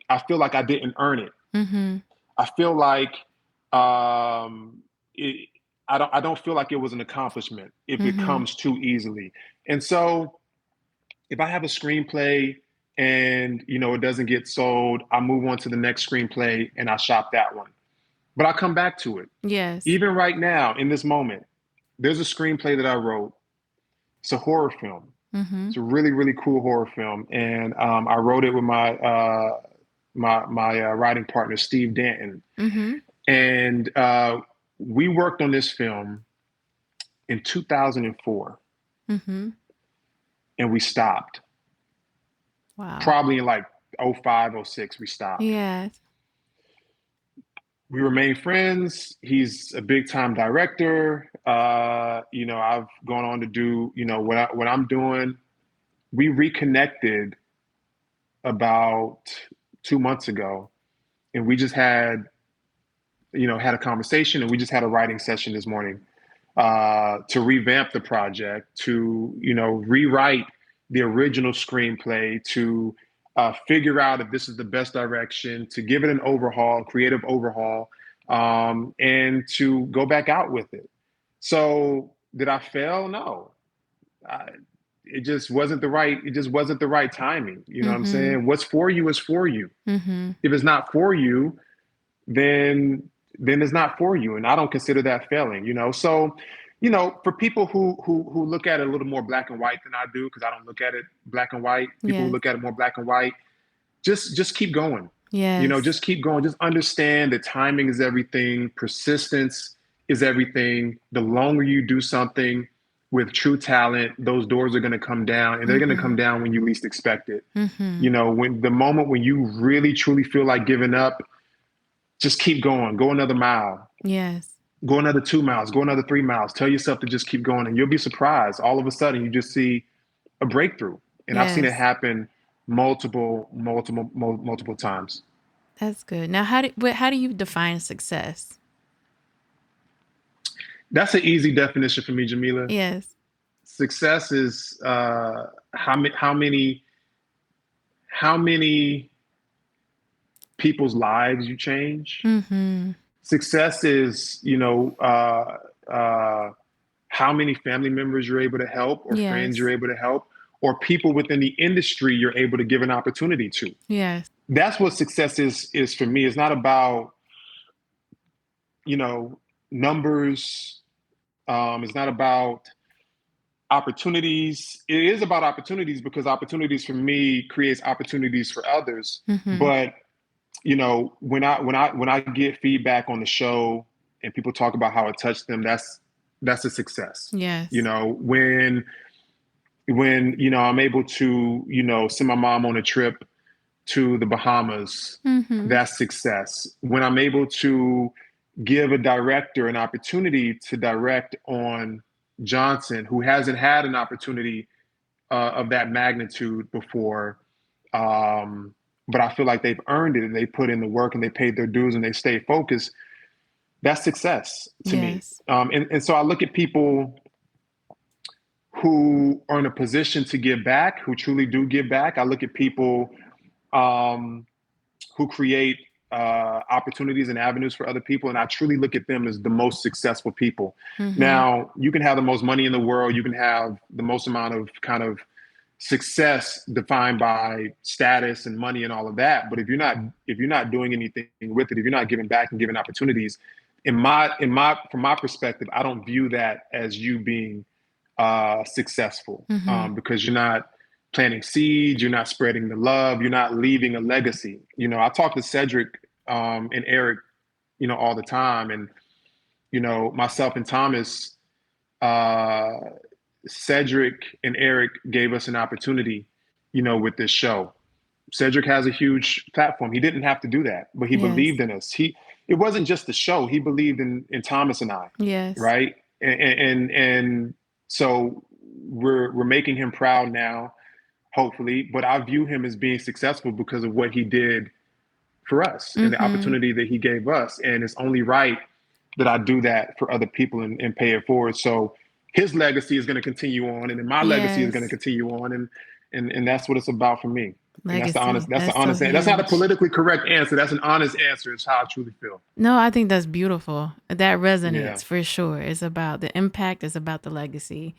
I feel like I didn't earn it. Mm-hmm. I feel like um, it, I don't feel like it was an accomplishment if it Mm-hmm. comes too easily. And so if I have a screenplay and it doesn't get sold, I move on to the next screenplay and I shop that one. But I come back to it. Yes. Even right now, in this moment, there's a screenplay that I wrote. It's a horror film. Mm-hmm. It's a really, really cool horror film, and I wrote it with my writing partner Steve Danton, Mm-hmm. and we worked on this film in 2004, Mm-hmm. and we stopped. Wow. Probably in like '05, '06, we stopped. Yes. We remain friends. He's a big time director. I've gone on to do what I'm doing. We reconnected about 2 months ago, and we just had a conversation, and we just had a writing session this morning to revamp the project, to rewrite the original screenplay, to figure out if this is the best direction, to give it an overhaul, creative overhaul, and to go back out with it. So did I fail? No. I, it just wasn't the right. It just wasn't the right timing. You know what I'm Mm-hmm. saying? What's for you is for you. Mm-hmm. If it's not for you, then it's not for you, and I don't consider that failing. So for people who look at it a little more black and white than I do, because I don't look at it black and white. People who Yes. look at it more black and white, just keep going. Yes. Just keep going. Just understand that timing is everything. Persistence is everything. The longer you do something with true talent, those doors are going to come down, and they're going to come down when you least expect it. When the moment when you really truly feel like giving up, just keep going. Go another mile. Yes. Go another 2 miles. Go another 3 miles. Tell yourself to just keep going, and you'll be surprised. All of a sudden, you just see a breakthrough. And I've seen it Yes. happen multiple times. That's good. Now, how do you define success? That's an easy definition for me, Jamila. Yes. Success is how many people's lives you change. Mm-hmm. Success is how many family members you're able to help, or friends you're Yes. able to help, or people within the industry you're able to give an opportunity to. Yes. That's what success is for me. It's not about numbers. It's not about opportunities. It is about opportunities, because opportunities for me creates opportunities for others. Mm-hmm. But when I get feedback on the show and people talk about how it touched them, that's a success. Yes. When I'm able to send my mom on a trip to the Bahamas, Mm-hmm. that's success. When I'm able to give a director an opportunity to direct on Johnson, who hasn't had an opportunity of that magnitude before, but I feel like they've earned it, and they put in the work, and they paid their dues, and they stay focused. That's success to me. Yes. And so I look at people who are in a position to give back, who truly do give back. I look at people um, who create opportunities and avenues for other people, and I truly look at them as the most successful people. Mm-hmm. Now, you can have the most money in the world, you can have the most amount of kind of success defined by status and money and all of that, but if you're not doing anything with it, if you're not giving back and giving opportunities, from my perspective, I don't view that as you being successful, Mm-hmm. because you're not planting seeds, you're not spreading the love, you're not leaving a legacy. I talk to Cedric and Eric, all the time, and myself and Thomas, uh, Cedric and Eric gave us an opportunity, with this show. Cedric has a huge platform. He didn't have to do that, but he Yes. believed in us. It wasn't just the show. He believed in Thomas and I, Yes. right? And so we're making him proud now, hopefully. But I view him as being successful because of what he did for us and the Mm-hmm. opportunity that he gave us. And it's only right that I do that for other people and pay it forward. So his legacy is going to continue on, and then my legacy is going to Yes. continue on, and that's what it's about for me. And that's the honest. Legacy. That's the That's so honest. That's not a huge. politically correct answer. That's an honest answer. It's how I truly feel. No, I think that's beautiful. That Yeah. resonates for sure. It's about the impact, it's about the legacy.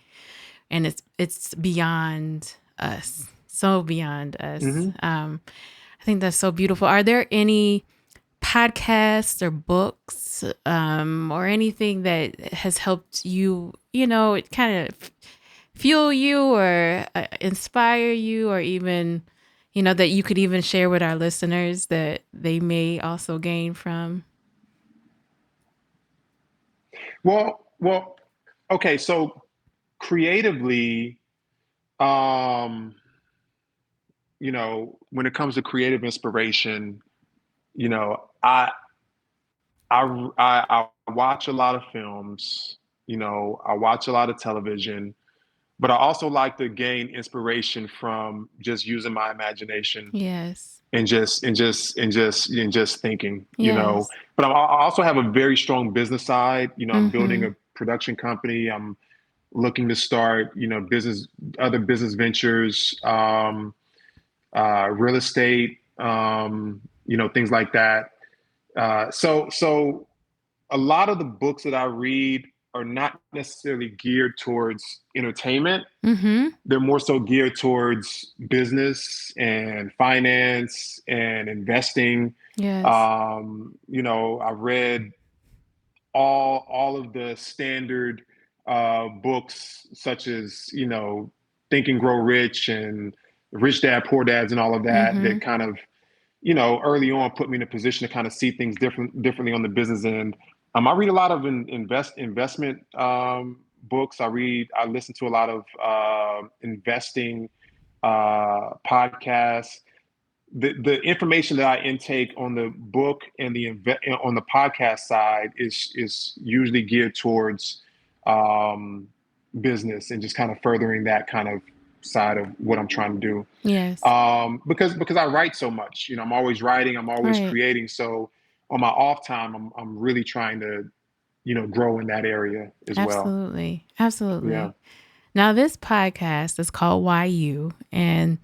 And it's beyond us. So beyond us. hmm I think that's so beautiful. Are there any podcasts or books or anything that has helped you, it kind of fuel you or inspire you, or even, that you could even share with our listeners that they may also gain from? Well. Okay. So creatively, um, when it comes to creative inspiration, you know, I I watch a lot of films. I watch a lot of television, but I also like to gain inspiration from just using my imagination Yes. and just thinking. Yes. But I also have a very strong business side. I'm building Mm-hmm. a production company. I'm looking to start, other business ventures, real estate, things like that. So a lot of the books that I read are not necessarily geared towards entertainment. Mm-hmm. They're more so geared towards business and finance and investing. Yes. I read all of the standard books, such as Think and Grow Rich and Rich Dad Poor Dads and all of that. Mm-hmm. That kind of early on put me in a position to kind of see things differently on the business end. I read a lot of investment books. I listen to a lot of investing podcasts. The information that I intake on the book and on the podcast side is usually geared towards business and just kind of furthering that kind of side of what I'm trying to do. Yes. Because I write so much, I'm always writing, I'm always Right. creating. So on my off time, I'm really trying to, grow in that area as well. Absolutely. Absolutely. Yeah. Now, this podcast is called Why You, and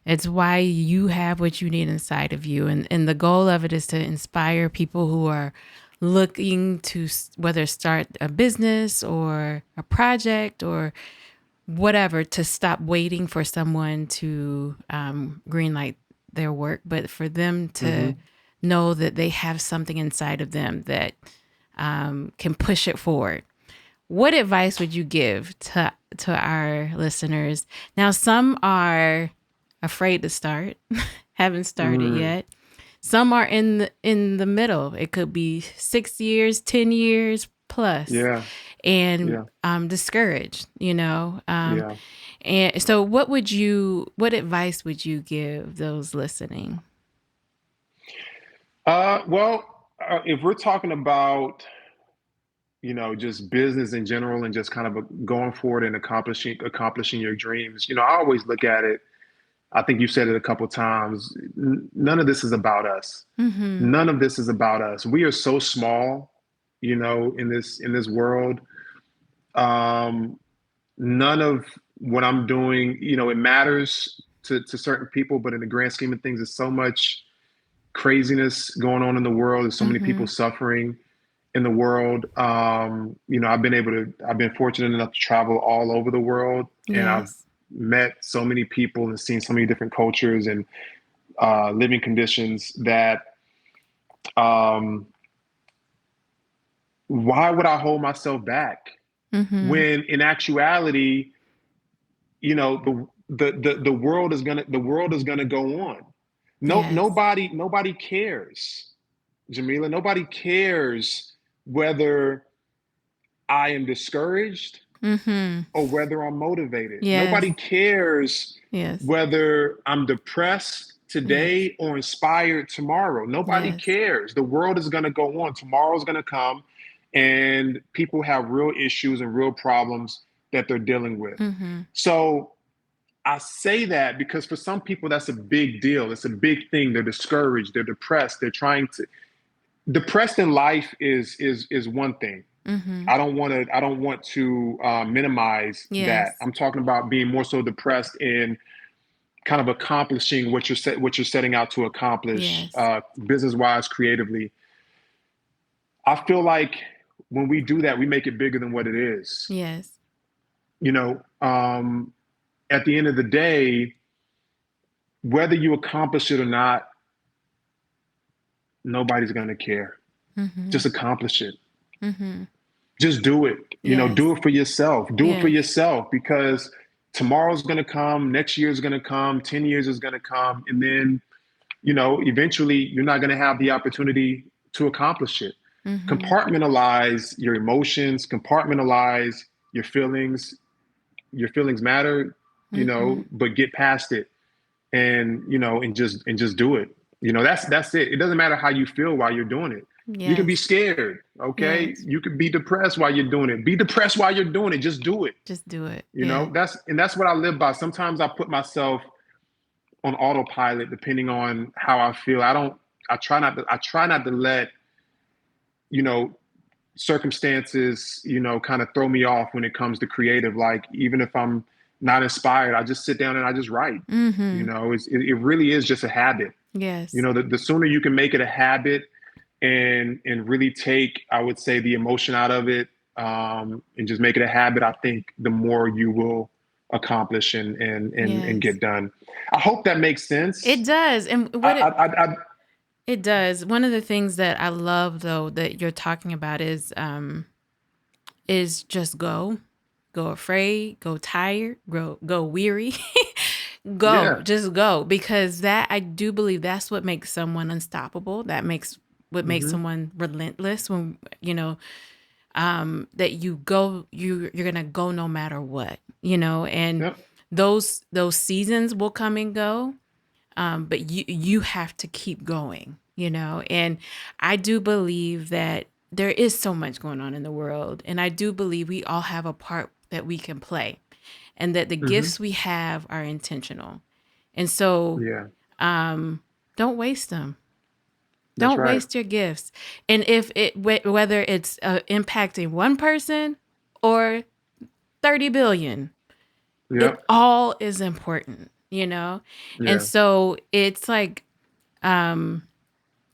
it's why you have what you need inside of you. And the goal of it is to inspire people who are looking to whether start a business or a project or whatever, to stop waiting for someone to greenlight their work, but for them to know that they have something inside of them that can push it forward. What advice would you give to our listeners? Now, some are afraid to start, haven't started yet. Some are in the middle. It could be 6 years, 10 years plus. Yeah. And discouraged, Yeah. And so what advice would you give those listening? If we're talking about, just business in general and just kind of going forward and accomplishing your dreams, I always look at it. I think you said it a couple times. None of this is about us. None of this is about us. We are so small, in this world. None of what I'm doing, it matters to certain people, but in the grand scheme of things, there's so much craziness going on in the world. There's so many people suffering in the world. I've been fortunate enough to travel all over the world, and I've met so many people and seen so many different cultures and living conditions that why would I hold myself back when in actuality, the world is gonna go on. Nobody cares, Jamila. Nobody cares whether I am discouraged or whether I'm motivated. Nobody cares whether I'm depressed today or inspired tomorrow. Nobody cares. The world is going to go on. Tomorrow's going to come, and people have real issues and real problems that they're dealing with. So I say that because for some people, that's a big deal. It's a big thing. They're discouraged. They're depressed. Depressed in life is one thing. I don't want to minimize that. I'm talking about being more so depressed in kind of accomplishing what you're setting out to accomplish, business-wise, creatively. I feel like when we do that, we make it bigger than what it is. Yes. At the end of the day, whether you accomplish it or not, nobody's going to care. Just accomplish it. Just do it. Do it for yourself. Do it for yourself, because tomorrow's going to come. Next year's going to come. 10 years is going to come. And then, eventually you're not going to have the opportunity to accomplish it. Compartmentalize your emotions, compartmentalize your feelings. Your feelings matter, but get past it and just do it. That's it. It doesn't matter how you feel while you're doing it. You can be scared. Okay. You could be depressed while you're doing it. Be depressed while you're doing it. Just do it. Just do it. That's what I live by. Sometimes I put myself on autopilot, depending on how I feel. I try not to let, circumstances, kind of throw me off when it comes to creative. Like, even if I'm not inspired, I just sit down and I just write. It really is just a habit. Yes. The sooner you can make it a habit and really take, I would say, the emotion out of it, and just make it a habit, I think the more you will accomplish and get done. I hope that makes sense. It does. And it does. One of the things that I love, though, that you're talking about is just go afraid, go tired, go weary, Go, Yeah. just go, because that, I do believe that's what makes someone unstoppable. That makes what makes Hmm. someone relentless. When that you go, you're gonna go no matter what, and Yep. those seasons will come and go, but you have to keep going, and I do believe that there is so much going on in the world, and I do believe we all have a part that we can play, and that the Hmm. gifts we have are intentional. And so Yeah. don't waste them. That's Don't right. waste your gifts. And if whether it's impacting one person or 30 billion, it Yep. all is important. And Yeah. so it's like,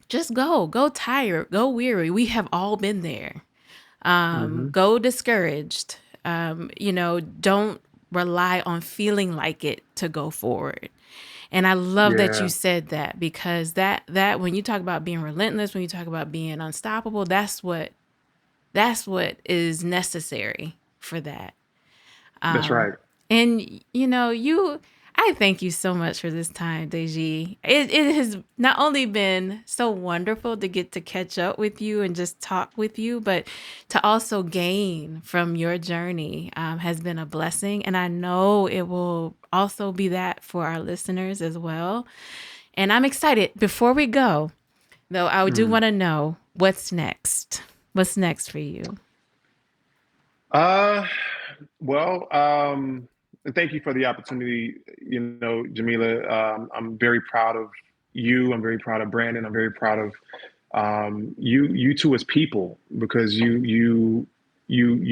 just go tired, go weary. We have all been there. Hmm. Go discouraged. Don't rely on feeling like it to go forward. And I love that you Yeah. said that, because that when you talk about being relentless, when you talk about being unstoppable, that's what is necessary for that. That's right. And I thank you so much for this time, Deji. It has not only been so wonderful to get to catch up with you and just talk with you, but to also gain from your journey has been a blessing. And I know it will also be that for our listeners as well. And I'm excited. Before we go, though, I do Mm. want to know what's next. What's next for you? Uh, well, thank you for the opportunity. Jamila, I'm very proud of you. I'm very proud of Brandon. I'm very proud of you two as people, because you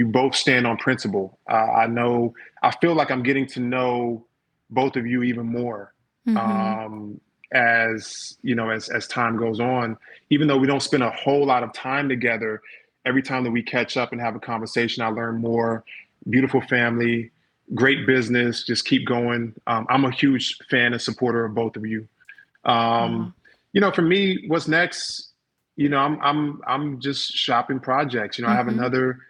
both stand on principle. I feel like I'm getting to know both of you even more, Mm-hmm. um, as time goes on. Even though we don't spend a whole lot of time together, every time that we catch up and have a conversation, I learn more. Beautiful family, great business. Just keep going. I'm a huge fan and supporter of both of you. Um, Oh. for me, what's next? I'm just shopping projects. I have Mm-hmm. another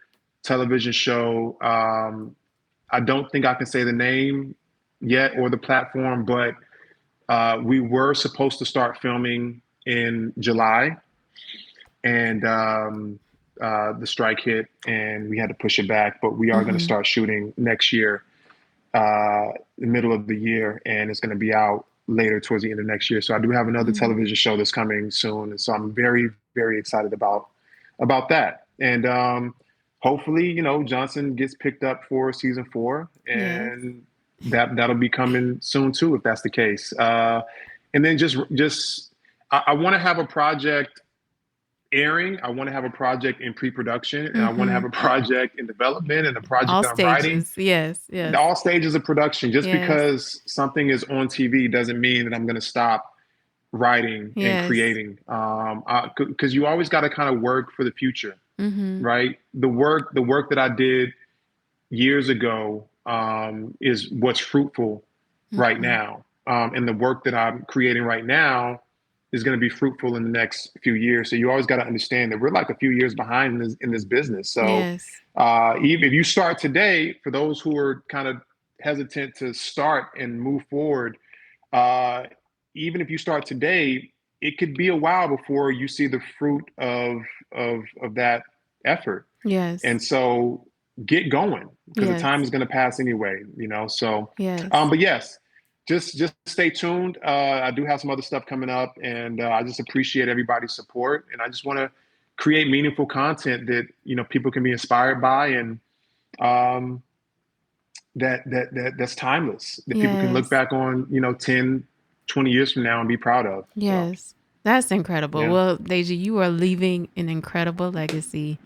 television show. I don't think I can say the name yet or the platform, but we were supposed to start filming in July, and the strike hit, and we had to push it back. But we are going to Mm-hmm. start shooting next year, the middle of the year, and it's going to be out later towards the end of next year. So I do have another Mm-hmm. television show that's coming soon, and so I'm very, very excited about that. And hopefully, Johnson gets picked up for season 4, Yes. and that'll be coming soon too, if that's the case. And then just I want to have a project airing. I want to have a project in pre-production, and I want to Mm-hmm. have a project in development, and a project All that I'm writing. stages. Yes. Yes. All stages of production. Just Yes. because something is on TV doesn't mean that I'm going to stop writing and Yes. creating. Because you always got to kind of work for the future, Mm-hmm. right? The work that I did years ago is what's fruitful right Mm-hmm. now, and the work that I'm creating right now is going to be fruitful in the next few years. So you always got to understand that we're like a few years behind in this business. So Yes. even if you start today, for those who are kind of hesitant to start and move forward, uh, even if you start today, it could be a while before you see the fruit of that effort. Yes. And so get going, because the time Yes. is going to pass anyway. So, Yes. but yes, just stay tuned. I do have some other stuff coming up, and I just appreciate everybody's support. And I just want to create meaningful content that people can be inspired by, and um, that's timeless. That people can look Yes. back on 10, 20 years from now and be proud of. So Yes. That's incredible. yeah, Well, Deja, you are leaving an incredible legacy.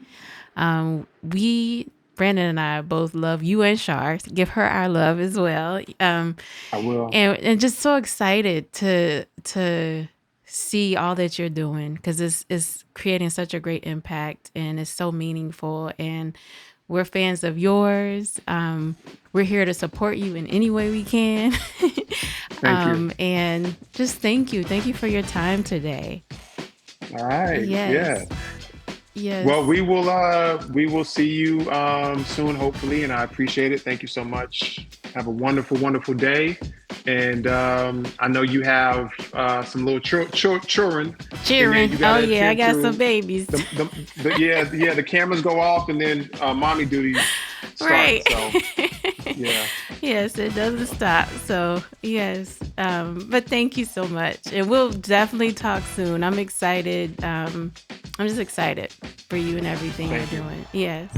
Brandon and I both love you and Shar. Give her our love as well. I will. And just so excited to see all that you're doing, because it's creating such a great impact and it's so meaningful. And we're fans of yours. We're here to support you in any way we can. Thank you. And just thank you. Thank you for your time today. All right. Yeah. Yes. Yes. Well, we will see you soon, hopefully, and I appreciate it. Thank you so much. Have a wonderful, wonderful day, And I know you have some little children. Cheering. Oh yeah, I got some babies. The cameras go off, and then mommy duty starts. Right. So yeah. Yes, it doesn't stop. So yes, but thank you so much, and we'll definitely talk soon. I'm excited. I'm just excited for you and everything you're doing. Yes.